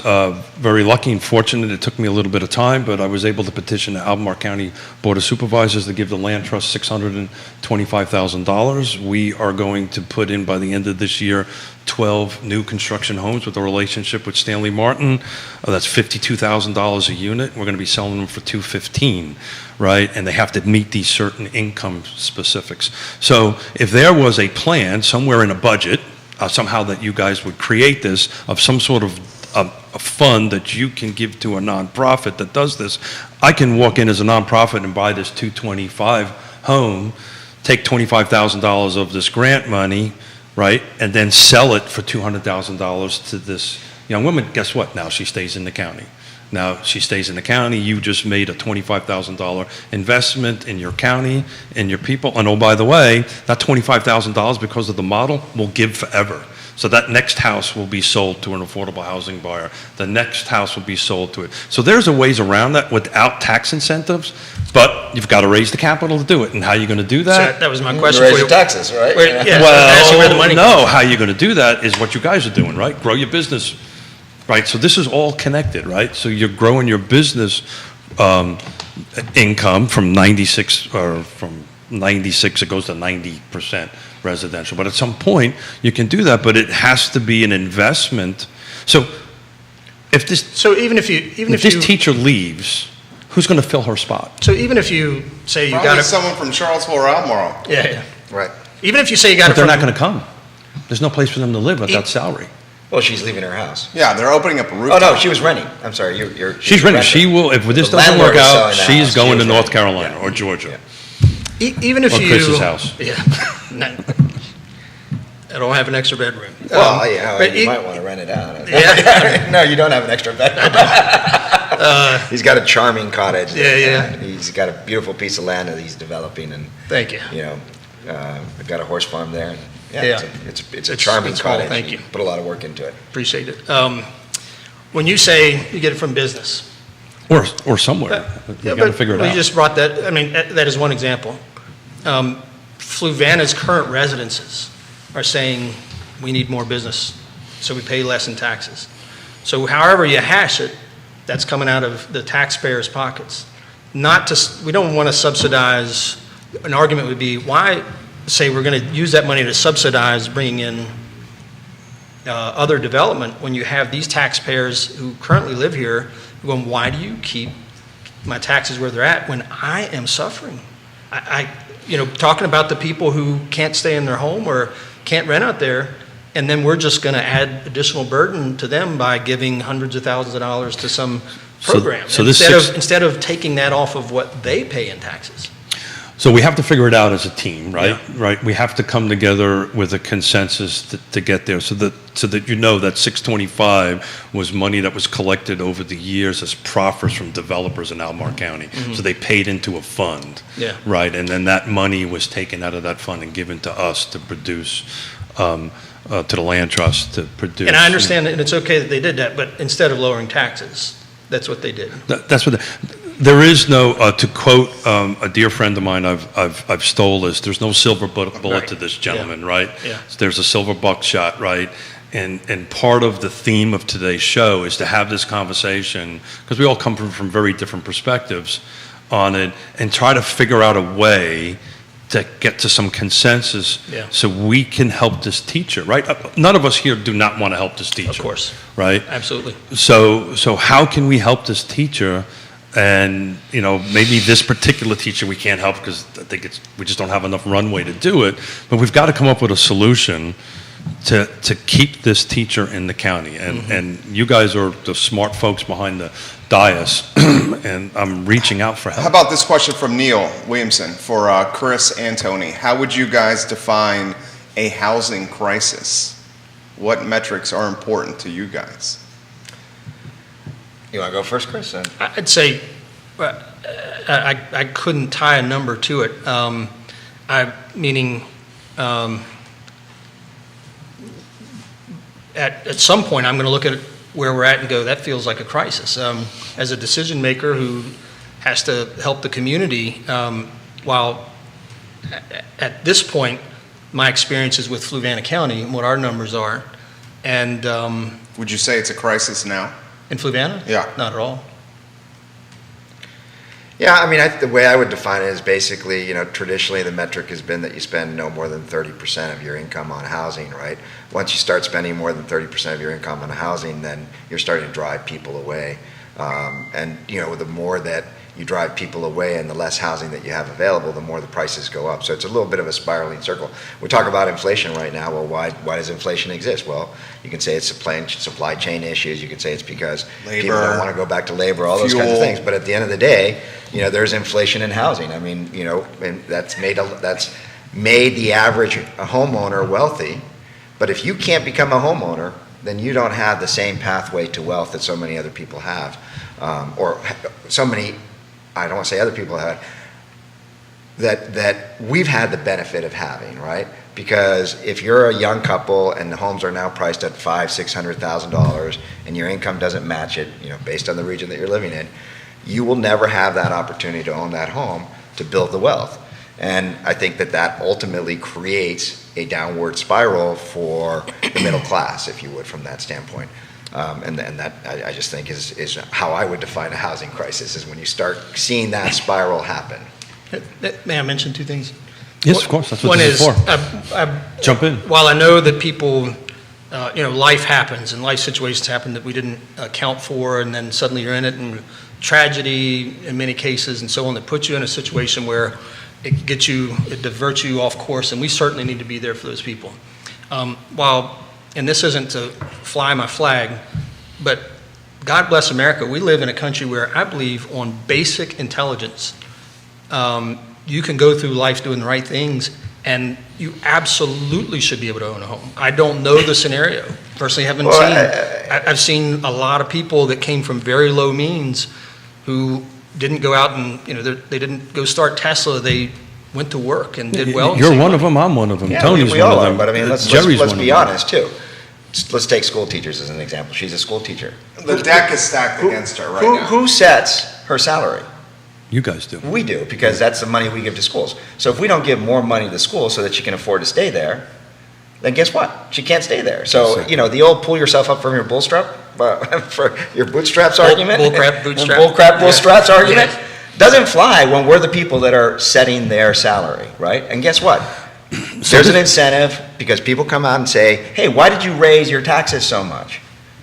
very lucky and fortunate. It took me a little bit of time, but I was able to petition the Albemarle County Board of Supervisors to give the Land Trust $625,000. We are going to put in, by the end of this year, 12 new construction homes with a relationship with Stanley Martin. That's $52,000 a unit. We're going to be selling them for $215,000, right? And they have to meet these certain income specifics. So if there was a plan somewhere in a budget, somehow that you guys would create this, of some sort of a fund that you can give to a nonprofit that does this, I can walk in as a nonprofit and buy this 225 home, take $25,000 of this grant money, right, and then sell it for $200,000 to this young woman. Guess what? Now she stays in the county. Now she stays in the county. You just made a $25,000 investment in your county, in your people. And oh, by the way, that $25,000, because of the model, will give forever. So that next house will be sold to an affordable housing buyer. The next house will be sold to it. So there's a ways around that without tax incentives, but you've got to raise the capital to do it. And how are you going to do that? So that was my question Raise for your you. taxes, right? Where, yeah, Well, so where the money no, how you're going to do that is what you guys are doing, right? Grow your business, right? So this is all connected, right? So you're growing your business income from 96, it goes to 90% residential. But at some point, you can do that, but it has to be an investment. So if this, So even if you teacher leaves, who's going to fill her spot? so even if you say you Probably got it, someone from Charlottesville or Albemarle. yeah. Right. Even if you say you got But it they're from, not going to come. There's no place for them to live at that salary. Well, she's leaving her house. Yeah, they're opening up a Oh, rooftop. no, she was renting. I'm sorry, you're. She's renting. She will, if this The doesn't work landlord is out, selling the she's house. going She to was North renting. Carolina Yeah. or Georgia. even if Or you, Chris's house. yeah, no, I don't have an extra bedroom. Well, yeah, but you e- might want to rent it out. Yeah. No, you don't have an extra bedroom. He's got a charming cottage. Yeah. He's got a beautiful piece of land that he's developing, and Thank you. you know, I've got a horse farm there. And, Yeah. it's a It's- charming it's small, cottage. thank you. Put a lot of work into it. Appreciate it. When you say you get it from business, Or somewhere. You got to figure it we out. just brought that. I mean, that is one example. Fluvanna's current residences are saying we need more business, so we pay less in taxes. So however you hash it, that's coming out of the taxpayers' pockets. We don't want to subsidize. An argument would be, why say we're going to use that money to subsidize bringing in other development when you have these taxpayers who currently live here going, why do you keep my taxes where they're at when I am suffering? Talking about the people who can't stay in their home or can't rent out there, and then we're just going to add additional burden to them by giving hundreds of thousands of dollars to some program so this instead of taking that off of what they pay in taxes. So we have to figure it out as a team, right? Yeah. Right. We have to come together with a consensus to get there, so that you know that 625 was money that was collected over the years as proffers from developers in Albemarle County. So they paid into a fund, Yeah. right? And then that money was taken out of that fund and given to us to produce, to the Land Trust to produce. And I understand that, and it's okay that they did that, but instead of lowering taxes, that's what they did. That's what. There is no, to quote a dear friend of mine, I've stole this. There's no silver bullet Right. to this gentleman, right? Yeah. There's a silver buckshot, right? And part of the theme of today's show is to have this conversation, because we all come from very different perspectives on it, and try to figure out a way to get to some consensus, Yeah. so we can help this teacher, right? None of us here do not want to help this teacher. Of course. Right? Absolutely. So how can we help this teacher? And maybe this particular teacher we can't help because I think we just don't have enough runway to do it. But we've got to come up with a solution to keep this teacher in the county. And you guys are the smart folks behind the dais, and I'm reaching out for help. How about this question from Neil Williamson for Chris and Tony? How would you guys define a housing crisis? what metrics are important to you guys? You want to go first, Chris? I'd say I couldn't tie a number to it. Meaning at some point I'm going to look at where we're at and go, that feels like a crisis. As a decision maker who has to help the community, while at this point my experience is with Fluvanna County and what our numbers are, and Would you say it's a crisis now? in Fluvanna, Yeah. not at all. Yeah, I mean, the way I would define it is basically, traditionally the metric has been that you spend no more than 30% of your income on housing, right? Once you start spending more than 30% of your income on housing, then you're starting to drive people away. And the more that you drive people away and the less housing that you have available, the more the prices go up. So it's a little bit of a spiraling circle. We talk about inflation right now. Well, why does inflation exist? Well, you can say it's supply chain issues. You can say it's because people don't want to go back to labor, all those kinds of Fuel. things. But at the end of the day, there's inflation in housing. I mean, and that's made the average homeowner wealthy. But if you can't become a homeowner, then you don't have the same pathway to wealth that so many other people have, or so many. I don't want to say other people have that we've had the benefit of having, right? Because if you're a young couple and the homes are now priced at $500,000-$600,000 and your income doesn't match it, based on the region that you're living in, you will never have that opportunity to own that home to build the wealth. And I think that ultimately creates a downward spiral for the middle class, if you would, from that standpoint. And that I just think is how I would define a housing crisis, is when you start seeing that spiral happen. May I mention two things? Yes, of course, that's what One this is for. I Jump in. While I know that people, life happens and life situations happen that we didn't account for, and then suddenly you're in it, and tragedy in many cases and so on, that puts you in a situation where it diverts you off course, and we certainly need to be there for those people. And this isn't to fly my flag, but God bless America, we live in a country where I believe on basic intelligence, you can go through life doing the right things, and you absolutely should be able to own a home. I don't know the scenario. Personally, I've seen a lot of people that came from very low means who didn't go out and, they didn't go start Tesla. They went to work and did well. You're one of them. I'm one of them. Yeah, Tony's we one all of are, them. but I mean, let's Jerry's one be of them. honest too. Let's take school teachers as an example. She's a school teacher. The deck is stacked against her right now. Who sets her salary? You guys do. We do, because that's the money we give to schools. So if we don't give more money to schools so that she can afford to stay there, then guess what? She can't stay there. So, the old pull yourself up from your for your bootstraps argument. Bullcrap bootstraps argument doesn't fly when we're the people that are setting their salary, right? And guess what? There's an incentive, because people come out and say, hey, why did you raise your taxes so much?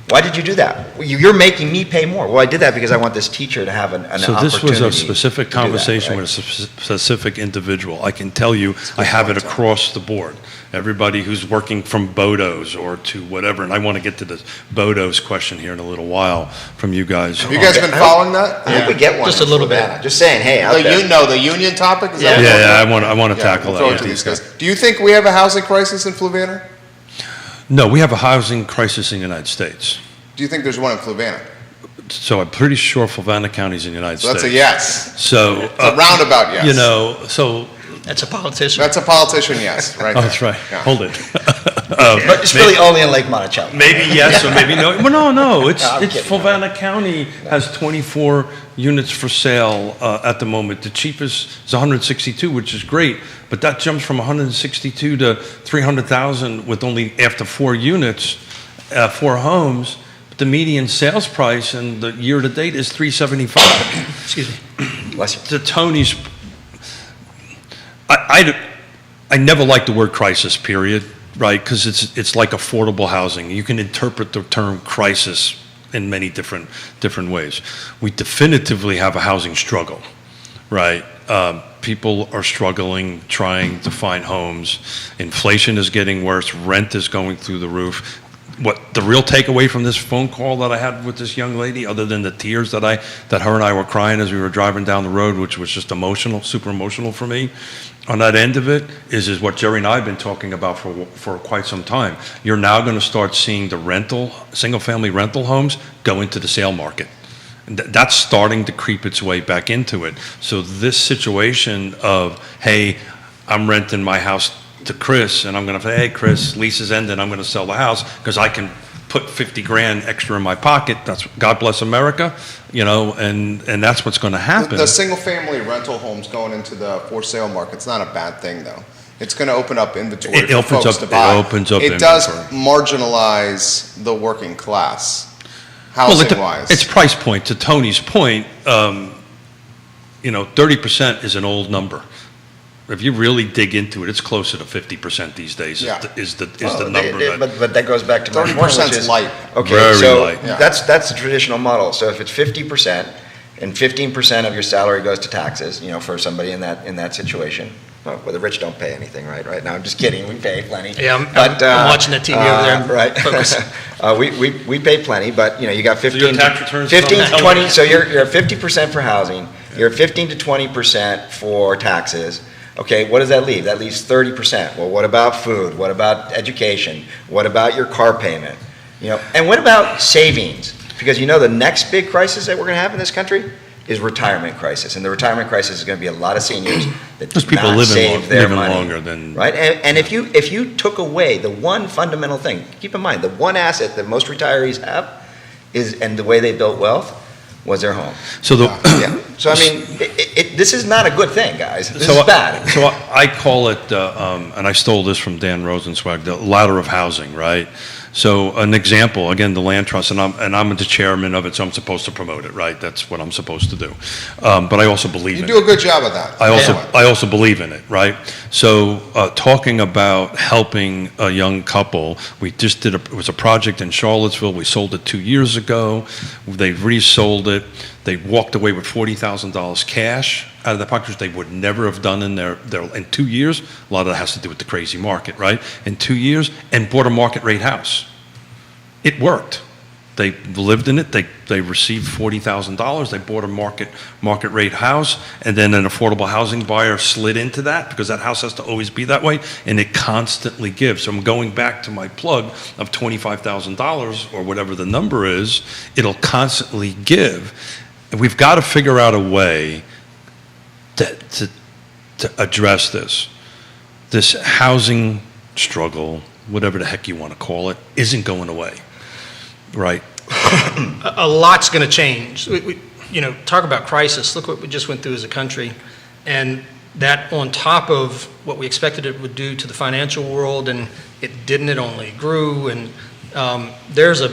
Why did you do that? Well, you're making me pay more. Well, I did that because I want this teacher to have an So opportunity. this was a specific to do that, conversation right? with a specific individual. I can tell you, I have it across the board. Everybody who's working from Bodos or to whatever, and I want to get to the Bodos question here in a little while from you guys. Have you guys been following that? I hope we get one. Just a in little bit. Fluvanna. Just saying, hey, out The there. union topic? Is Yeah. that I want to tackle we'll throw it that. to yeah. these guys. Do you think we have a housing crisis in Fluvanna? No, we have a housing crisis in the United States. Do you think there's one in Fluvanna? So I'm pretty sure Fluvanna County is in the United So States. that's a yes. So, It's a roundabout yes. so, That's a politician. That's a politician yes, right oh, there. that's right. Yeah. Hold it. But it's really only in Lake Monticello. Maybe yes or maybe no. Well, no. It's No, I'm it's kidding. Fluvanna County has 24 units for sale at the moment. The cheapest is 162, which is great, but that jumps from 162 to 300,000 with only after 4 units, 4 homes. But the median sales price and the year to date is 375. Excuse me. Bless you. To Tony's, I never liked the word crisis, period, right? Because it's like affordable housing. You can interpret the term crisis in many different ways. We definitively have a housing struggle, right? People are struggling, trying to find homes. Inflation is getting worse. Rent is going through the roof. what the real takeaway from this phone call that I had with this young lady, other than the tears that her and I were crying as we were driving down the road, which was just emotional, super emotional for me, on that end of it is what Jerry and I have been talking about for quite some time. You're now going to start seeing the single-family rental homes go into the sale market. And that's starting to creep its way back into it. So this situation of, hey, I'm renting my house to Chris, and I'm going to say, hey, Chris, lease is ending, I'm going to sell the house because I can put 50 grand extra in my pocket. That's God bless America, and that's what's going to happen. The single-family rental homes going into the for-sale market's not a bad thing, though. It's going to open up inventory for folks to buy. It opens up It does inventory. marginalize the working class, housing-wise. It's price point. To Tony's point, 30% is an old number. If you really dig into it, it's closer to 50% these days. Yeah. Is the number. But that goes back to my point, 30% which is is light. Okay, Very so light. Yeah. that's the traditional model. So if it's 50% and 15% of your salary goes to taxes, for somebody in that situation. Well, the rich don't pay anything, right? Right now, I'm just kidding. We pay plenty. Yeah, I'm watching the TV over there. Right. Focus. We pay plenty, but you got 15, your tax returns 15 don't to tell 20. you. So you're 50% for housing. You're 15 to 20% for taxes. Okay, what does that leave? That leaves 30%. Well, what about food? What about education? What about your car payment? And what about savings? Because the next big crisis that we're going to have in this country is retirement crisis, and the retirement crisis is going to be a lot of seniors that There's do people not save their living money, longer than right. And if you took away the one fundamental thing, keep in mind the one asset that most retirees have and the way they built wealth was their home. So Yeah. So I mean, this is not a good thing, guys. This is bad. So I call it, and I stole this from Dan Rosenzweig, the ladder of housing, right? So an example, again, the land trust, and I'm the chairman of it, so I'm supposed to promote it, right? That's what I'm supposed to do. But I also believe You in do it. a good job of that. I also believe in it, right? So talking about helping a young couple, we just it was a project in Charlottesville. We sold it 2 years ago. They resold it. They walked away with $40,000 cash out of the pocket, which they would never have done in in 2 years. A lot of that has to do with the crazy market, right? In 2 years, and bought a market rate house. It worked. They lived in it. They received $40,000. They bought a market rate house, and then an affordable housing buyer slid into that because that house has to always be that way, and it constantly gives. So I'm going back to my plug of $25,000 or whatever the number is. It'll constantly give. And we've got to figure out a way to address this. This housing struggle, whatever the heck you want to call it, isn't going away. Right. A lot's going to change. Talk about crisis. Look what we just went through as a country. And that on top of what we expected it would do to the financial world, and it didn't, it only grew. And there's a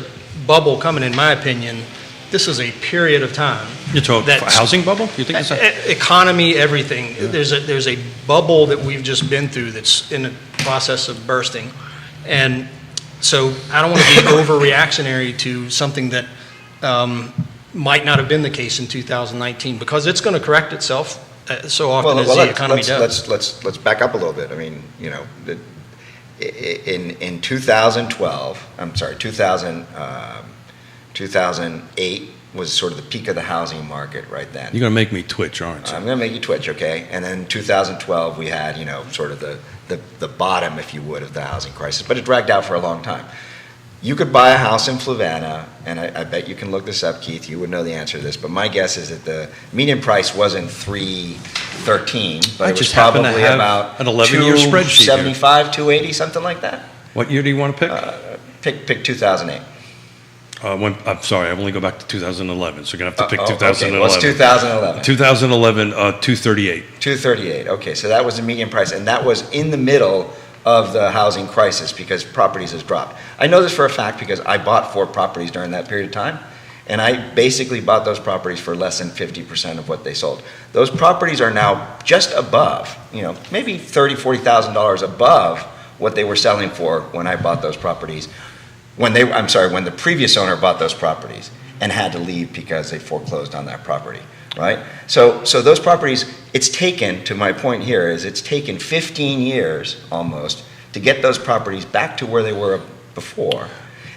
bubble coming, in my opinion. This is a period of time. You're talking housing bubble? You think it's economy, everything. Yeah. There's a bubble that we've just been through that's in the process of bursting. And so I don't want to be overreactionary to something that might not have been the case in 2019, because it's going to correct itself so often as the economy does. Let's back up a little bit. I mean, in 2012, 2008 was sort of the peak of the housing market right then. You're going to make me twitch, aren't you? I'm going to make you twitch, okay? And then 2012, we had, sort of the bottom, if you would, of the housing crisis. But it dragged out for a long time. You could buy a house in Fluvanna, and I bet you can look this up, Keith. You would know the answer to this. But my guess is that the median price wasn't $313, but it was probably about an 11-year spreadsheet here. $275, $280, something like that. What year do you want to pick? Pick 2008. I'm sorry, I only go back to 2011, so you're going to have to pick 2011. Okay. What's 2011? 2011, 238. 238, okay, so that was the median price, and that was in the middle of the housing crisis because properties has dropped. I know this for a fact because I bought 4 properties during that period of time, and I basically bought those properties for less than 50% of what they sold. Those properties are now just above, maybe $30,000, $40,000 above what they were selling for when I bought those properties. When the previous owner bought those properties and had to leave because they foreclosed on that property, right? So those properties, it's taken, to my point here, is it's taken 15 years almost to get those properties back to where they were before.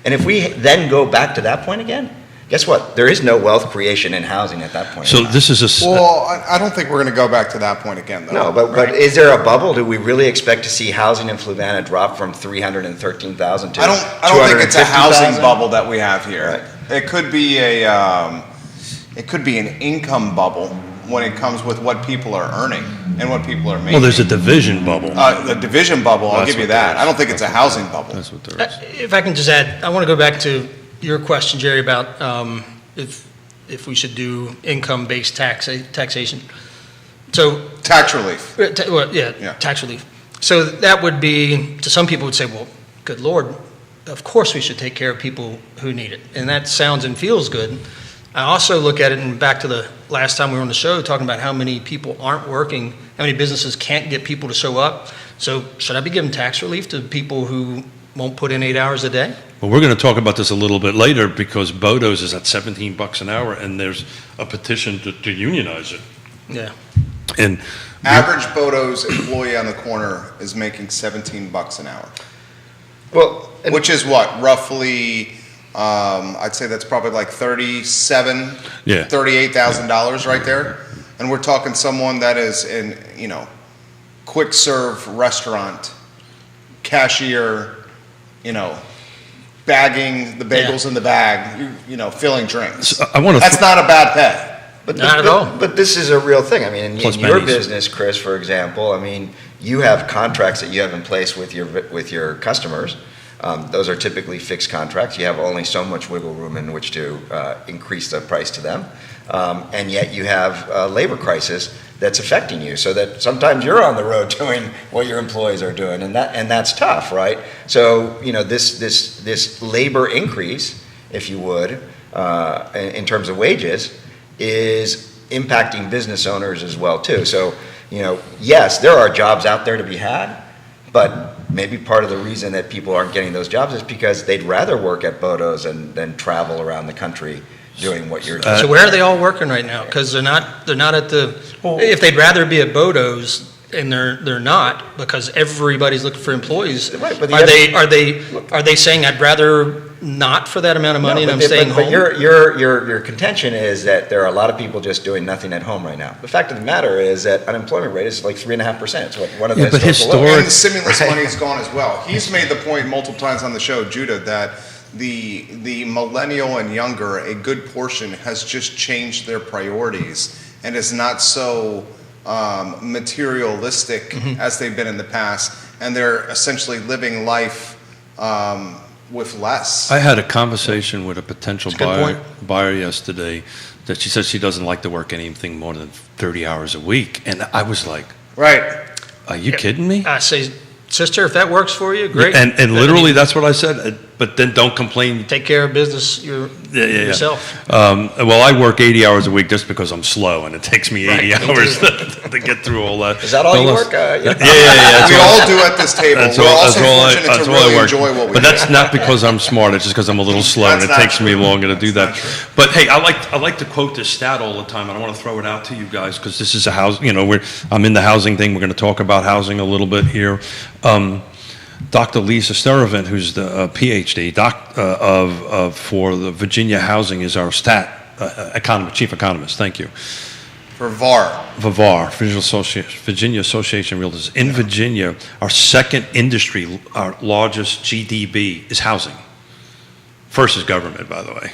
And if we then go back to that point again, guess what? There is no wealth creation in housing at that point. So this is a, Well, I don't think we're going to go back to that point again, though. No, but is there a bubble? Do we really expect to see housing in Fluvanna drop from 313,000 to I don't think it's a housing 250,000? bubble that we have here. Right. It could be it could be an income bubble when it comes with what people are earning and what people are making. well, there's a division bubble. The division bubble, I'll That's give you what there that. is. I don't think it's a housing bubble. That's what there is. If I can just add, I want to go back to your question, Jerry, about if we should do income-based taxation. So, Tax relief. yeah, tax relief. So that would be, to some people would say, well, good Lord, of course we should take care of people who need it. And that sounds and feels good. I also look at it, and back to the last time we were on the show, talking about how many people aren't working, how many businesses can't get people to show up. So should I be giving tax relief to people who won't put in 8 hours a day? Well, we're going to talk about this a little bit later because Bodo's is at $17 an hour and there's a petition to unionize it. Yeah. And Average Bodo's employee on the corner is making $17 an hour, Well, which is what, roughly, I'd say that's probably like Yeah. $38,000 right there. And we're talking someone that is in, quick serve restaurant, cashier, bagging the bagels in the bag, filling drinks. So I want to. That's not a bad pay. Not at all. But this is a real thing. I mean, Plus in your pennies. business, Chris, for example, I mean, you have contracts that you have in place with your customers. Those are typically fixed contracts. You have only so much wiggle room in which to increase the price to them. And yet you have a labor crisis that's affecting you, so that sometimes you're on the road doing what your employees are doing, and that's tough, right? So, this labor increase, if you would, in terms of wages, is impacting business owners as well too. So, yes, there are jobs out there to be had, but maybe part of the reason that people aren't getting those jobs is because they'd rather work at Bodo's than travel around the country doing what you're doing. So where are they all working right now? Because they're not at the, if they'd rather be at Bodo's, and they're not, because everybody's looking for employees. Right, but Are they saying I'd rather not for that amount of money and I'm staying but home? your contention is that there are a lot of people just doing nothing at home right now. The fact of the matter is that unemployment rate is like 3.5%. It's one of the but historical historic- lows. And the stimulus money is gone as well. He's made the point multiple times on the show, Judah, that the millennial and younger, a good portion, has just changed their priorities and is not so materialistic as they've been in the past, and they're essentially living life with less. I had a conversation with a potential That's a good buyer yesterday that she said she doesn't like to work anything more than 30 hours a week. And I was like, Right. are you kidding me? I say, sister, if that works for you, great. And literally, that's what I said. But then don't complain. Take care of business yourself. Well, I work 80 hours a week just because I'm slow, and it takes me 80 Right, me hours too. to get through all that. Is that all you Unless- work? Yeah. We all do at this table. That's We're all- also that's all I- fortunate that's to all I really work. enjoy what we But do. that's not because I'm smart. It's just because I'm a little slow, and That's it not takes me true. longer to do that. That's not true. But hey, I like to quote this stat all the time, and I want to throw it out to you guys because this is a house. I'm in the housing thing. We're going to talk about housing a little bit here. Dr. Lisa Steravant, who's the PhD for the Virginia Housing, is our chief economist. Thank you. For VAR. VAR, Virginia Association of Realtors. In Virginia, our second industry, our largest GDP is housing. First is government, by the way.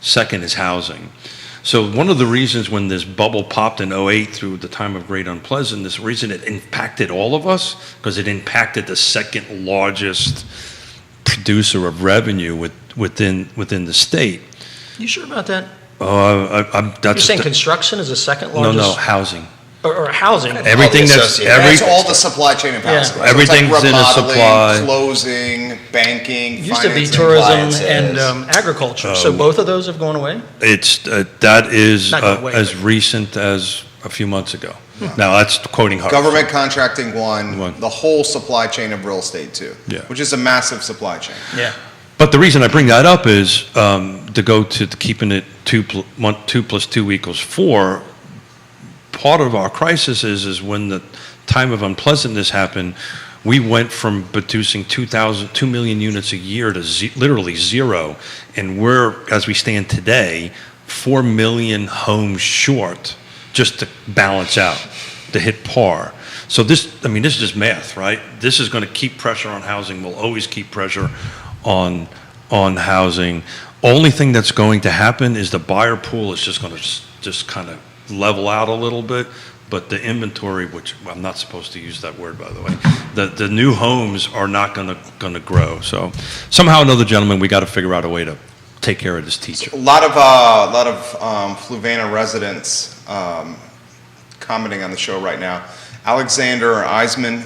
Second is housing. So one of the reasons when this bubble popped in 2008 through the time of great unpleasantness, the reason it impacted all of us, because it impacted the second largest producer of revenue within the state. You sure about that? That's You're saying construction is the second no, largest? housing. Or housing? Everything that's associated. That's all the supply chain of housing. Yeah. So it's like Everything's in a remodeling, supply. Closing, banking, It used to be financing. tourism and appliances. agriculture, so both of those have gone away? It's that is Not gonna wait. as recent as a few months ago. Now that's quoting her. Government contracting One. one, the whole supply chain of real estate two, Yeah. which is a massive supply chain. Yeah. But the reason I bring that up is to go to keeping it 2 + 2 = 4. Part of our crisis is when the time of unpleasantness happened, We went from producing 2 million units a year to literally zero, and we're, as we stand today, 4 million homes short just to balance out, to hit par. So this is just math, right? This is going to keep pressure on housing. We'll always keep pressure on housing. Only thing that's going to happen is the buyer pool is just going to just kind of level out a little bit. But the inventory, which I'm not supposed to use that word, by the way, the new homes are not going to grow. So somehow or another, gentlemen, we got to figure out a way to take care of this teacher. A lot of Fluvanna residents commenting on the show right now. Alexander Eisman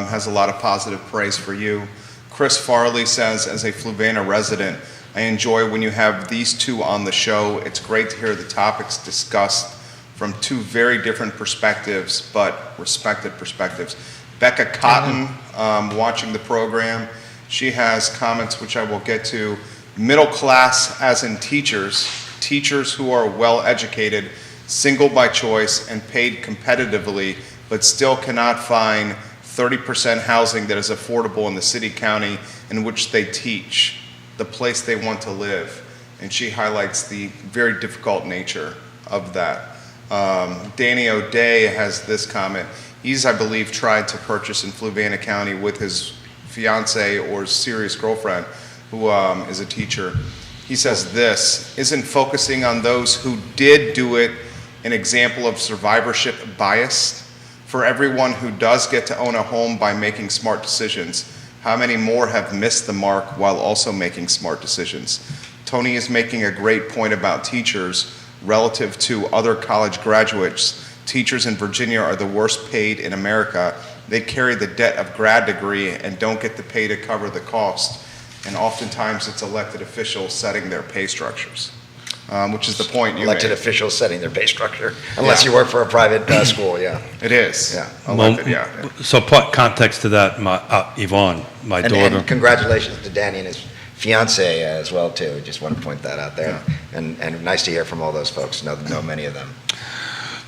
has a lot of positive praise for you. Chris Farley says, as a Fluvanna resident, I enjoy when you have these two on the show. It's great to hear the topics discussed from two very different perspectives, but respected perspectives. Becca Cotton, watching the program, she has comments which I will get to. Middle class as in teachers who are well educated, single by choice, and paid competitively, but still cannot find 30% housing that is affordable in the city, county in which they teach, the place they want to live. And she highlights the very difficult nature of that. Danny O'Day has this comment. He's, I believe, tried to purchase in Fluvanna County with his fiance or serious girlfriend who is a teacher. He says this, isn't focusing on those who did do it an example of survivorship bias? For everyone who does get to own a home by making smart decisions, how many more have missed the mark while also making smart decisions? Tony is making a great point about teachers relative to other college graduates. Teachers in Virginia are the worst paid in America. They carry the debt of grad degree and don't get the pay to cover the cost. And oftentimes it's elected officials setting their pay structures, which is the point you Elected made. officials setting their pay structure, unless you work for a private school, yeah. It is. Yeah. Elected, yeah. So put context to that, Yvonne, my daughter. And congratulations to Danny and his fiance as well, too. Just want to point that out there. And nice to hear from all those folks, know many of them.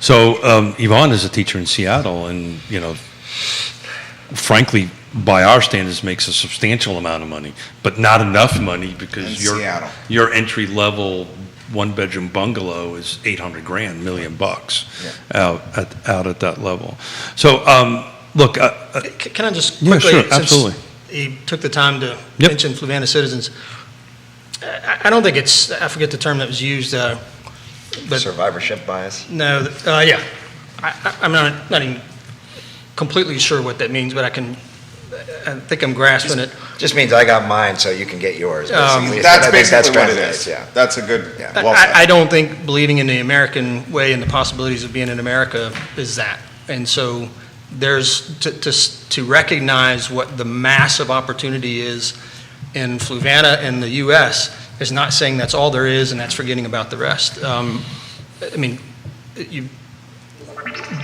So Yvonne is a teacher in Seattle, and frankly, by our standards, makes a substantial amount of money, but not enough money because Seattle. your entry level one-bedroom bungalow is $800,000, $1 million out at that level. So look, Can I just yeah, quickly, sure, since absolutely. he took the time to Yep. mention Fluvanna citizens, I don't think it's, I forget the term that was used, but Survivorship bias. no, yeah. I'm not even completely sure what that means, but I think I'm grasping it. Just means I got mine, so you can get yours. Basically. That's I think basically what it translates, is. Yeah. That's a good, Yeah. well said. I don't think believing in the American way and the possibilities of being in America is that. And so there's, to recognize what the massive opportunity is in Fluvanna and the U.S. is not saying that's all there is and that's forgetting about the rest. I mean,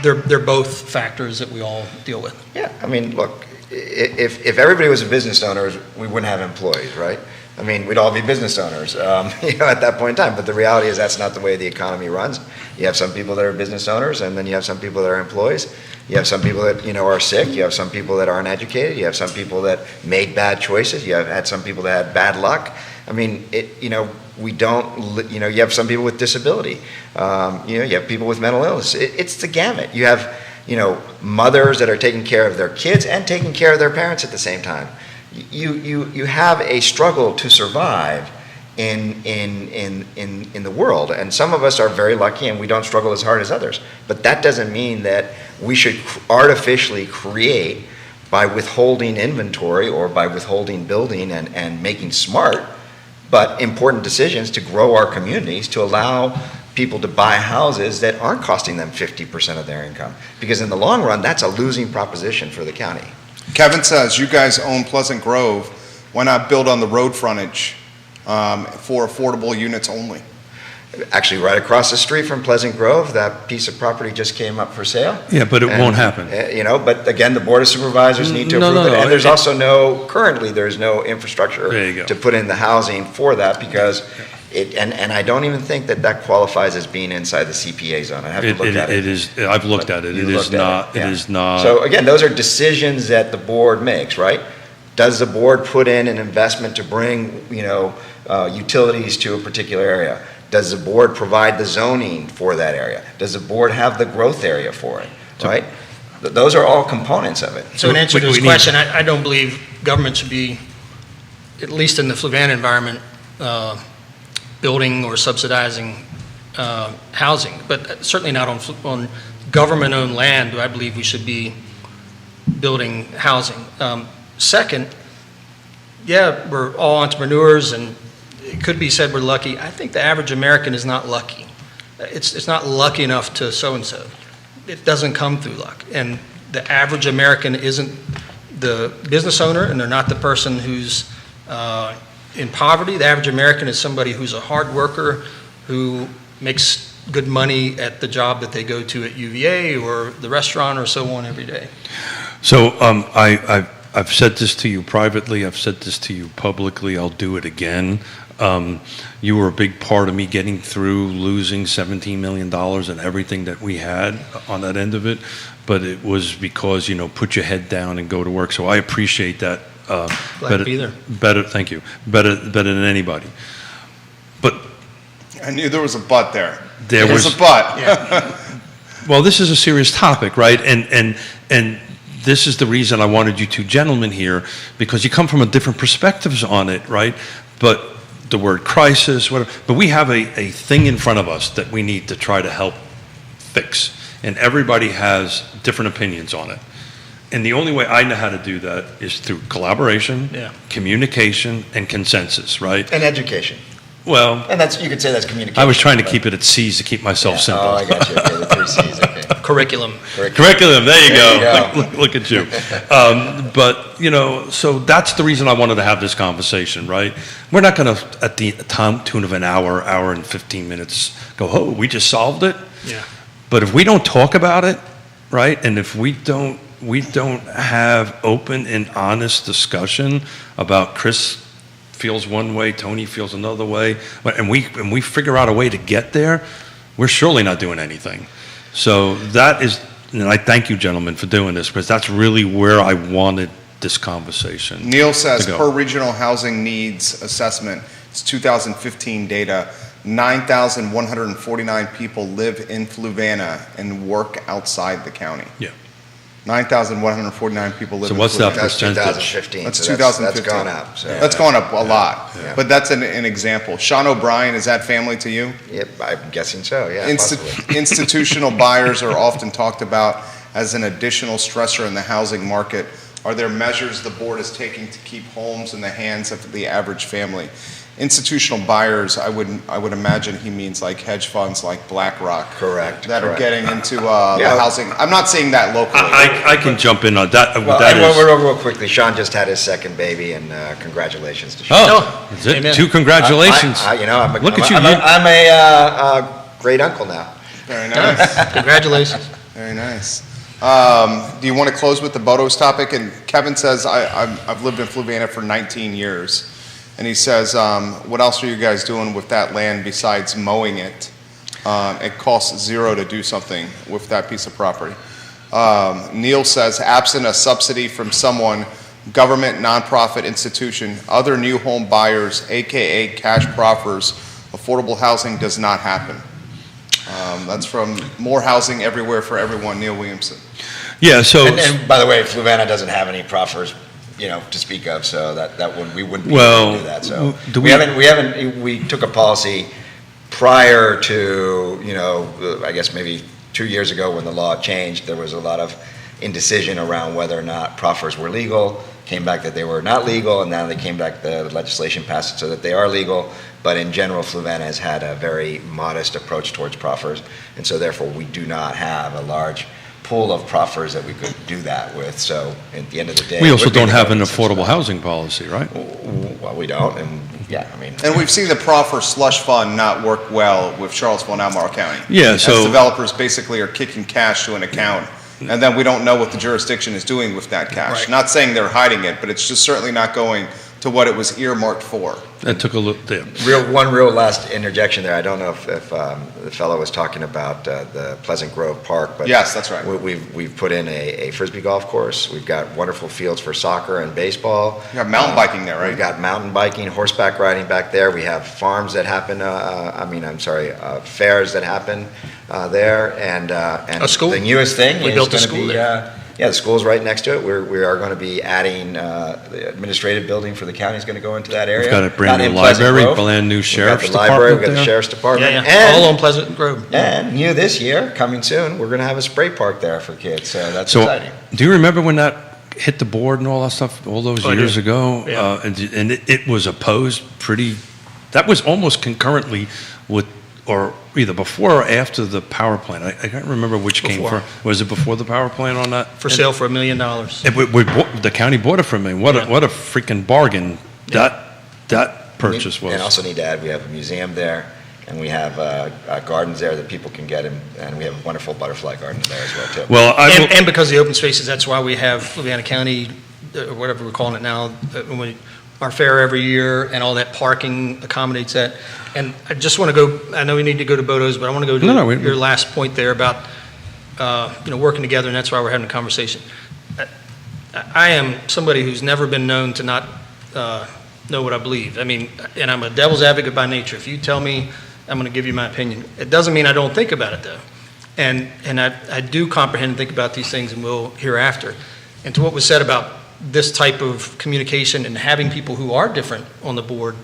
they're both factors that we all deal with. Yeah, I mean, look, if everybody was a business owner, we wouldn't have employees, right? I mean, we'd all be business owners, at that point in time. But the reality is that's not the way the economy runs. You have some people that are business owners, and then you have some people that are employees. You have some people that, are sick. You have some people that aren't educated. You have some people that made bad choices. You have had some people that had bad luck. I mean, we don't, you have some people with disability. You have people with mental illness. It's the gamut. You have, mothers that are taking care of their kids and taking care of their parents at the same time. You have a struggle to survive in the world, and some of us are very lucky and we don't struggle as hard as others. But that doesn't mean that we should artificially create by withholding inventory or by withholding building and making smart but important decisions to grow our communities to allow people to buy houses that aren't costing them 50% of their income. Because in the long run, that's a losing proposition for the county. Kevin says, you guys own Pleasant Grove. Why not build on the road frontage for affordable units only? Actually, right across the street from Pleasant Grove, that piece of property just came up for sale. Yeah, but it won't happen. But again, the Board of Supervisors need to approve it. And there's also currently there's no infrastructure There you go. to put in the housing for that because And I don't even think that qualifies as being inside the CPA zone. I have to look at it. It is, I've looked at it. You It is looked at not, yeah. it is not. So again, those are decisions that the board makes, right? Does the board put in an investment to bring, utilities to a particular area? Does the board provide the zoning for that area? Does the board have the growth area for it, right? Those are all components of it. So in answer to We this need- question, I don't believe government should be, at least in the Fluvanna environment, building or subsidizing housing, but certainly not on government-owned land do I believe we should be building housing. Second, yeah, we're all entrepreneurs, and it could be said we're lucky. I think the average American is not lucky. It's not lucky enough to so-and-so. It doesn't come through luck. And the average American isn't the business owner, and they're not the person who's in poverty. The average American is somebody who's a hard worker, who makes good money at the job that they go to at UVA or the restaurant or so on every day. So I've said this to you privately, I've said this to you publicly, I'll do it again. You were a big part of me getting through losing $17 million and everything that we had on that end of it, but it was because, put your head down and go to work. So I appreciate that. Glad to be there. Better, thank you. Better than anybody. But I knew there was a but there. There There's was- a but. well, this is a serious topic, right? And this is the reason I wanted you two gentlemen here, because you come from a different perspectives on it, right? But the word crisis, whatever, but we have a thing in front of us that we need to try to help fix. And everybody has different opinions on it. And the only way I know how to do that is through collaboration, Yeah. communication, and consensus, right? And education. Well, And you could say that's communication. I was trying to but- keep it at C's to keep myself Yeah. simple. Oh, I got you. Okay, the 3 C's, okay. Curriculum. Curriculum, there you There go. you go. Look at you. But, so that's the reason I wanted to have this conversation, right? We're not going to, at the tune of an hour and 15 minutes, go, oh, we just solved it. Yeah. But if we don't talk about it, right, and if we don't have open and honest discussion about Chris feels one way, Tony feels another way, and we figure out a way to get there, we're surely not doing anything. So that is, and I thank you, gentlemen, for doing this, because that's really where I wanted this conversation. Neil says, to go. per regional housing needs assessment, it's 2015 data, 9,149 people live in Fluvanna and work outside the county. Yeah. 9,149 people live So in what's that Fluvanna. That's percentage? 2015. That's so 2015. That's gone up. So. That's gone up a lot. Yeah. But that's an example. Sean O'Brien, is that family to you? Yep, I'm guessing so, yeah, Insti- possibly. Institutional buyers are often talked about as an additional stressor in the housing market. Are there measures the board is taking to keep homes in the hands of the average family? Institutional buyers, I would imagine he means like hedge funds like BlackRock. Correct, That are correct. getting into the Yeah. housing. I'm not saying that locally. I can jump in on that. Well, That is, real quickly, Sean just had his second baby, and congratulations to Sean. oh, is it? Amen. Two congratulations. Look at you, I'm a great uncle now. Very nice. Congratulations. Very nice. Do you want to close with the Bodos topic? And Kevin says, I've lived in Fluvanna for 19 years. And he says, what else are you guys doing with that land besides mowing it? It costs $0 to do something with that piece of property. Neil says, absent a subsidy from someone, government, nonprofit institution, other new home buyers, AKA cash proffers, affordable housing does not happen. That's from More Housing Everywhere for Everyone, Neil Williamson. Yeah, so, And by the way, Fluvanna doesn't have any proffers, to speak of, so we wouldn't be Well, able to do that. So do we took a policy prior to, I guess maybe 2 years ago when the law changed. There was a lot of indecision around whether or not proffers were legal. Came back that they were not legal, and now they came back, the legislation passed it so that they are legal. But in general, Fluvanna has had a very modest approach towards proffers, and so therefore we do not have a large pool of proffers that we could do that with. So at the end of the day, we it also would be don't the have an government's affordable expense. housing policy, right? Well, we don't, and yeah, I mean. And we've seen the proffer slush fund not work well with Charlottesville and Albemarle County. Yeah, As so- developers basically are kicking cash to an account, and then we don't know what the jurisdiction is doing with that cash. Right. Not saying they're hiding it, but it's just certainly not going to what it was earmarked for. That took a little, yeah. Real last interjection there. I don't know if the fellow was talking about the Pleasant Grove Park, but Yes, that's right. We've put in a frisbee golf course. We've got wonderful fields for soccer and baseball. You have mountain biking there, right? We've got mountain biking, horseback riding back there. We have farms that happen. Fairs that happen there, and A school. The newest thing We is built a gonna school be, there. yeah, the school's right next to it. We are going to be adding the administrative building for the county is going to go into that area. We've got a brand Not new in Pleasant library, Grove. brand new sheriff's We've got the library, we've department got the there. sheriff's department, Yeah, all on Pleasant Grove. and new this year, coming soon, we're going to have a spray park there for kids. So that's So, exciting. do you remember when that hit the board and all that stuff all those Oh, I do. years ago? Yeah. And it was opposed pretty, that was almost concurrently with, or either before or after the power plant. I can't remember which came Before. first. Was it before the power plant on that? For sale for $1 million. The county bought it from me. What Yeah. a freaking bargain that purchase was. And also need to add, we have a museum there, and we have gardens there that people can get, and we have a wonderful butterfly garden there as well, too. Well, And because of the open spaces, that's why we have Fluvanna County, or whatever we're calling it now, our fair every year, and all that parking accommodates that. And I just want to go, I know we need to go to Bodo's, but I want to go to No, your last point there about, working together, and that's why we're having a conversation. I am somebody who's never been known to not know what I believe. I mean, and I'm a devil's advocate by nature. If you tell me, I'm going to give you my opinion. It doesn't mean I don't think about it, though. And I do comprehend and think about these things, and will hereafter. And to what was said about this type of communication and having people who are different on the board,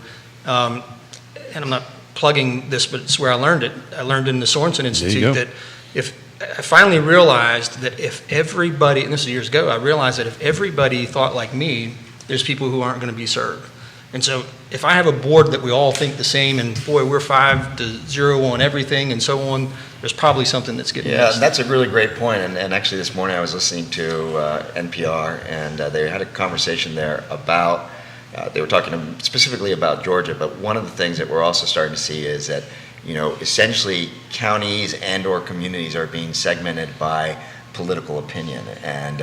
and I'm not plugging this, but it's where I learned it. I learned in the Sorensen Institute go. that if I finally realized that if everybody, and this is years ago, I realized that if everybody thought like me, there's people who aren't going to be served. And so if I have a board that we all think the same, and boy, we're 5-0 on everything and so on, there's probably something that's getting Yeah, missed. that's a really great point. And actually, this morning I was listening to NPR, and they had a conversation there about, they were talking specifically about Georgia, but one of the things that we're also starting to see is that, essentially counties and/or communities are being segmented by political opinion. And,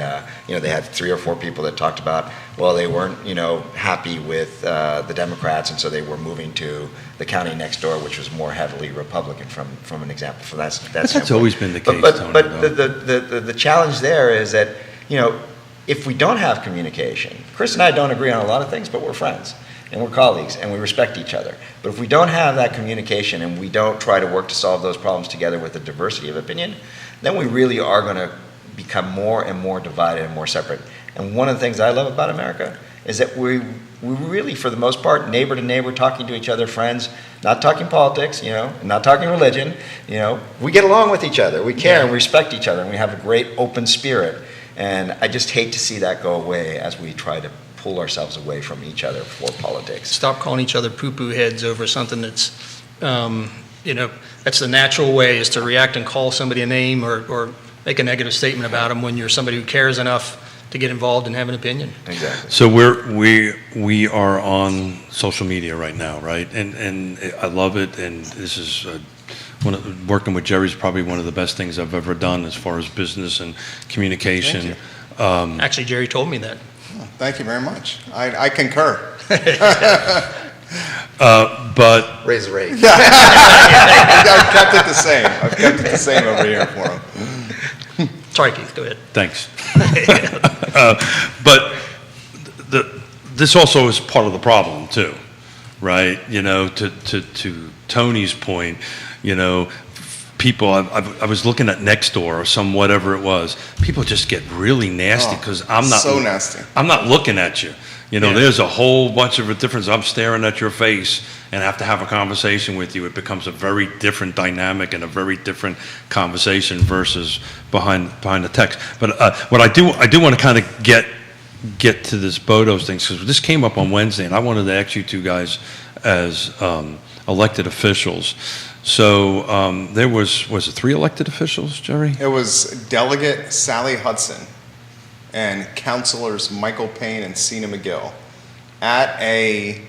they had 3 or 4 people that talked about, well, they weren't, happy with the Democrats, and so they were moving to the county next door, which was more heavily Republican, from an example. So That's always been the case, But, Tony, but though. the challenge there is that, if we don't have communication, Chris and I don't agree on a lot of things, but we're friends. And we're colleagues, and we respect each other. But if we don't have that communication, and we don't try to work to solve those problems together with a diversity of opinion, then we really are going to become more and more divided and more separate. And one of the things I love about America is that we really, for the most part, neighbor to neighbor, talking to each other, friends, not talking politics, not talking religion, we get along with each other. We care and we respect each other, and we have a great open spirit. And I just hate to see that go away as we try to pull ourselves away from each other for politics. Stop calling each other poo-poo heads over something that's, that's the natural way, is to react and call somebody a name or make a negative statement about them when you're somebody who cares enough to get involved and have an opinion. Exactly. So we are on social media right now, right? And I love it. And this is working with Jerry is probably one of the best things I've ever done as far as business and communication. Thank Actually, Jerry told me that. Thank you very much. I concur. But Raise the rate. I've kept it the same. I've kept it the same over here for him. Sorry, Keith, go ahead. thanks. But this also is part of the problem too, right? To Tony's point, people, I was looking at Nextdoor or some whatever it was. People just get really nasty because I'm not so nasty. I'm not looking at you. Yeah. There's a whole bunch of difference. I'm staring at your face and have to have a conversation with you. It becomes a very different dynamic and a very different conversation versus behind the text. But what I do want to kind of get to this Bodo's thing, because this came up on Wednesday, and I wanted to ask you two guys as elected officials. So there was it 3 elected officials, Jerry? It was Delegate Sally Hudson and Councilors Michael Payne and Sina McGill at a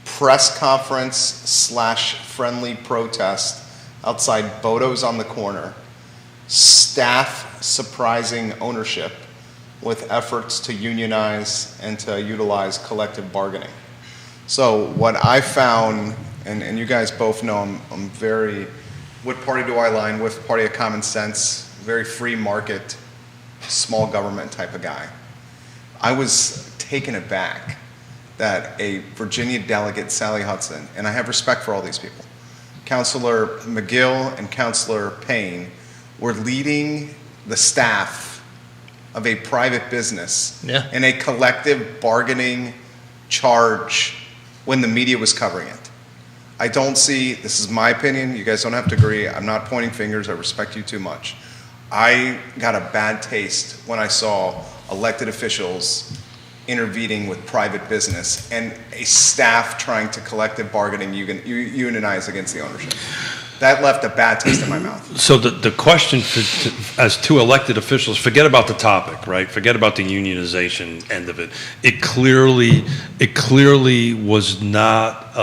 press conference / friendly protest outside Bodo's on the corner. Staff surprising ownership with efforts to unionize and to utilize collective bargaining. So what I found, and you guys both know I'm very, what party do I align with? Party of common sense, very free market, small government type of guy. I was taken aback that a Virginia delegate, Sally Hudson, and I have respect for all these people, Councilor McGill and Councilor Payne, were leading the staff of a private business in a collective bargaining charge when the media was covering it. I don't see, this is my opinion, you guys don't have to agree, I'm not pointing fingers, I respect you too much. I got a bad taste when I saw elected officials intervening with private business and a staff trying to collective bargaining unionize against the ownership. That left a bad taste in my mouth. So the question as two elected officials, forget about the topic, right? Forget about the unionization end of it. It clearly was not,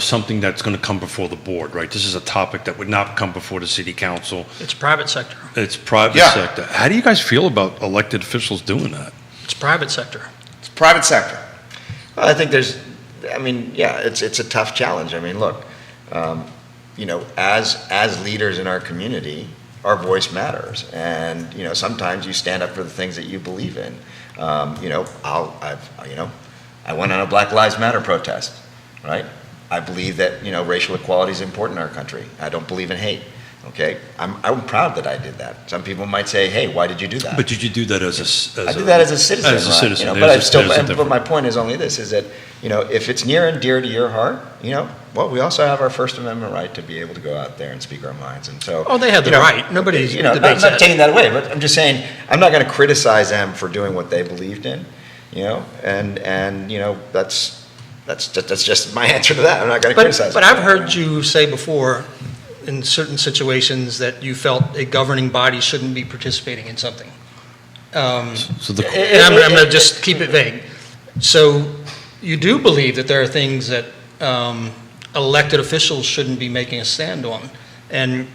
something that's going to come before the board, right? This is a topic that would not come before the city council. It's private sector. It's private sector. How do you guys feel about elected officials doing that? It's private sector. It's private sector. Well, I think it's a tough challenge. I mean, look, as leaders in our community, our voice matters, and sometimes you stand up for the things that you believe in. I went on a Black Lives Matter protest, right? I believe that racial equality is important in our country. I don't believe in hate. Okay, I'm proud that I did that. Some people might say, "Hey, why did you do that?" But did you do that as a? I did that as a citizen. As a citizen, right? But my point is only this: is that if it's near and dear to your heart, well, we also have our First Amendment right to be able to go out there and speak our minds. And so, they have the right. Nobody's I'm not taking that away, but I'm just saying I'm not going to criticize them for doing what they believed in. And that's just my answer to that. I'm not going to criticize. But I've heard you say before, in certain situations, that you felt a governing body shouldn't be participating in something. And I'm going to just keep it vague. So you do believe that there are things that elected officials shouldn't be making a stand on. And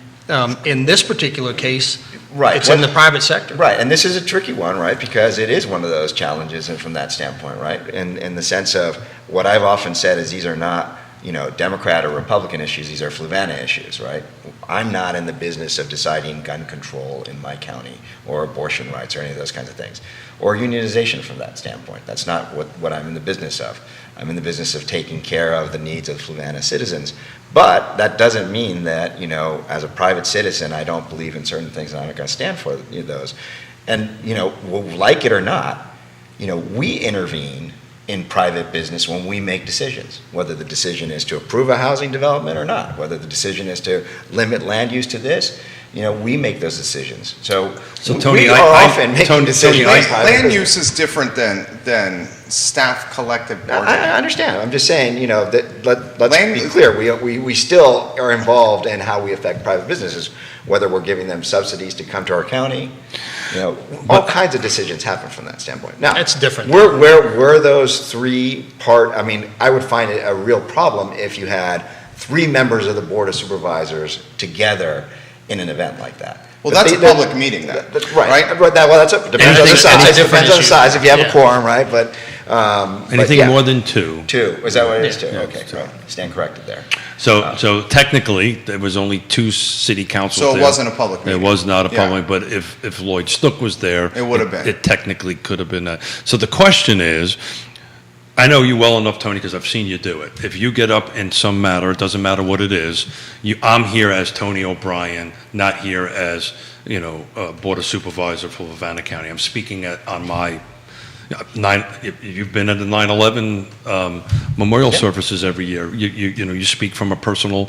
in this particular case, it's in the private sector. Right, and this is a tricky one, right, because it is one of those challenges, and from that standpoint, right, in the sense of what I've often said is these are not Democrat or Republican issues, these are Fluvanna issues, right? I'm not in the business of deciding gun control in my county or abortion rights or any of those kinds of things, or unionization from that standpoint. That's not what I'm in the business of. I'm in the business of taking care of the needs of Fluvanna citizens. But that doesn't mean that, as a private citizen, I don't believe in certain things and I'm not going to stand for those. And, like it or not, we intervene in private business when we make decisions, whether the decision is to approve a housing development or not, whether the decision is to limit land use to this, we make those decisions. So Tony, we are often making decisions. Land use is different than staff collective bargaining. I understand. I'm just saying, let's be clear. We still are involved in how we affect private businesses, whether we're giving them subsidies to come to our county. All kinds of decisions happen from that standpoint. Now, it's different. Were those I would find it a real problem if you had 3 members of the Board of Supervisors together in an event like that. Well, that's a public meeting then, right? Depends on the size. Depends on the size if you have a quorum, right? But anything more than 2. 2, is that what it is? 2? Yeah, Okay, right. Stand corrected there. So technically, there was only 2 city councils So it there. wasn't a public meeting. It was not a public, but if Lloyd Stook was there, it would have been. It technically could have been that. So the question is, I know you well enough, Tony, because I've seen you do it. If you get up in some matter, it doesn't matter what it is, I'm here as Tony O'Brien, not here as, Board of Supervisor for Fluvanna County. I'm speaking on my you've been at the 9/11 memorial services every year. You speak from a personal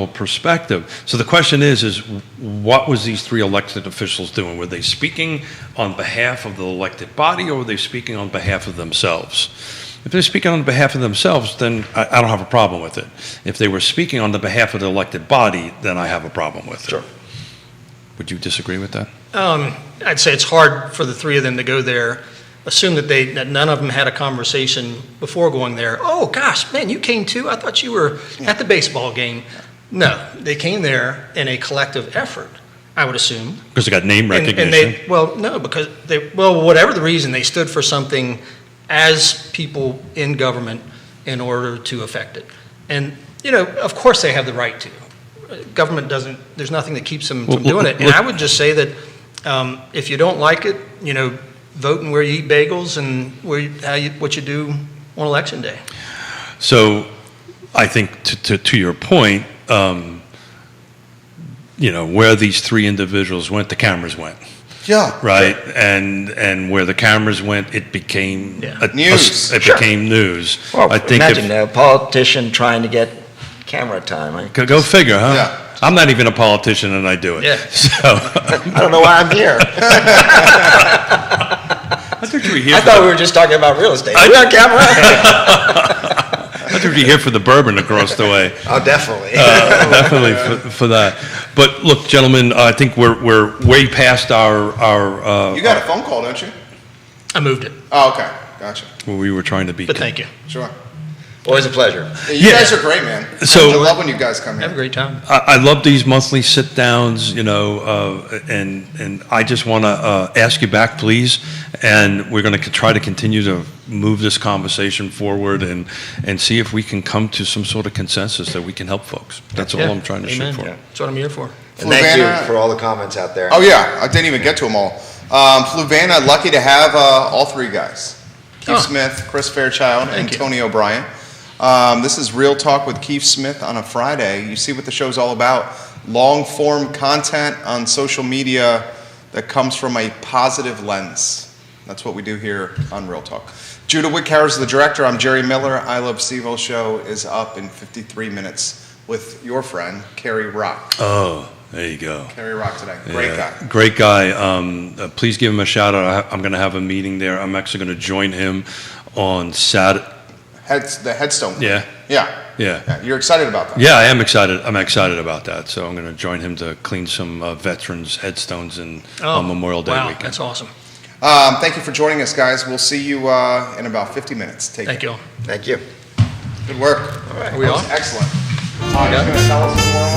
perspective. So the question is what was these 3 elected officials doing? Were they speaking on behalf of the elected body, or were they speaking on behalf of themselves? If they're speaking on behalf of themselves, then I don't have a problem with it. If they were speaking on the behalf of the elected body, then I have a problem with it. Sure. Would you disagree with that? I'd say it's hard for the 3 of them to go there. Assume that none of them had a conversation before going there. Oh, gosh, man, you came too? I thought you were at the baseball game. No, they came there in a collective effort. I would assume. Because they got name And recognition. they, well, no, because they, well, whatever the reason, they stood for something as people in government in order to affect it. And, you know, of course they have the right to. Government doesn't, there's nothing that keeps them from doing it. And I would just say that if you don't like it, you know, vote and where you eat bagels and what you do on election day. So I think to your point, you know, where these three individuals went, the cameras went. Yeah. Right, and where the cameras went, it became Yeah. News. It Sure. became news. Well, I think imagine a politician trying to get camera time. go figure, huh? Yeah. I'm not even a politician, and I do it. Yeah. So I don't know why I'm here. I think we're here. I thought we were just talking about real estate. Are we on camera? I think we're here for the bourbon across the way. Oh, definitely. Definitely for that. But look, gentlemen, I think we're way past our You got a phone call, don't you? I moved it, Oh, okay. Gotcha. where we were trying to be. but thank you. Sure. Always a pleasure. You Yeah. guys are great, man. So- I love when you guys come Have a here. great time. I love these monthly sit-downs, you know, and I just want to ask you back, please, and we're going to try to continue to move this conversation forward and see if we can come to some sort of consensus that we can help folks. That's all Yeah. I'm trying to shoot Amen. for. Yeah. That's what I'm here for. And thank you Fluvanna- for all the comments out there. Oh, yeah. I didn't even get to them all. Fluvanna, lucky to have all three guys. Keith Oh. Smith, Chris Fairchild, and Thank you. Tony O'Brien. This is Real Talk with Keith Smith on a Friday. You see what the show's all about. Long-form content on social media that comes from a positive lens. That's what we do here on Real Talk. Judah Wickhauer is the director. I'm Jerry Miller. I Love Seville show is up in 53 minutes with your friend, Kerry Rock. Oh, there you go. Kerry Rock today. Great Yeah, guy. Great guy. Please give him a shout out. I'm going to have a meeting there. I'm actually going to join him on Saturday. The headstone. Yeah, Yeah. yeah. Yeah. You're excited about that? Yeah, I am excited. I'm excited about that. So I'm going to join him to clean some veterans' headstones on Memorial Day wow, weekend. that's awesome. Thank you for joining us, guys. We'll see you in about 50 minutes. Take Thank care. you all. Thank you. Good work. Are we That on? was excellent. Todd, you going to tell us some more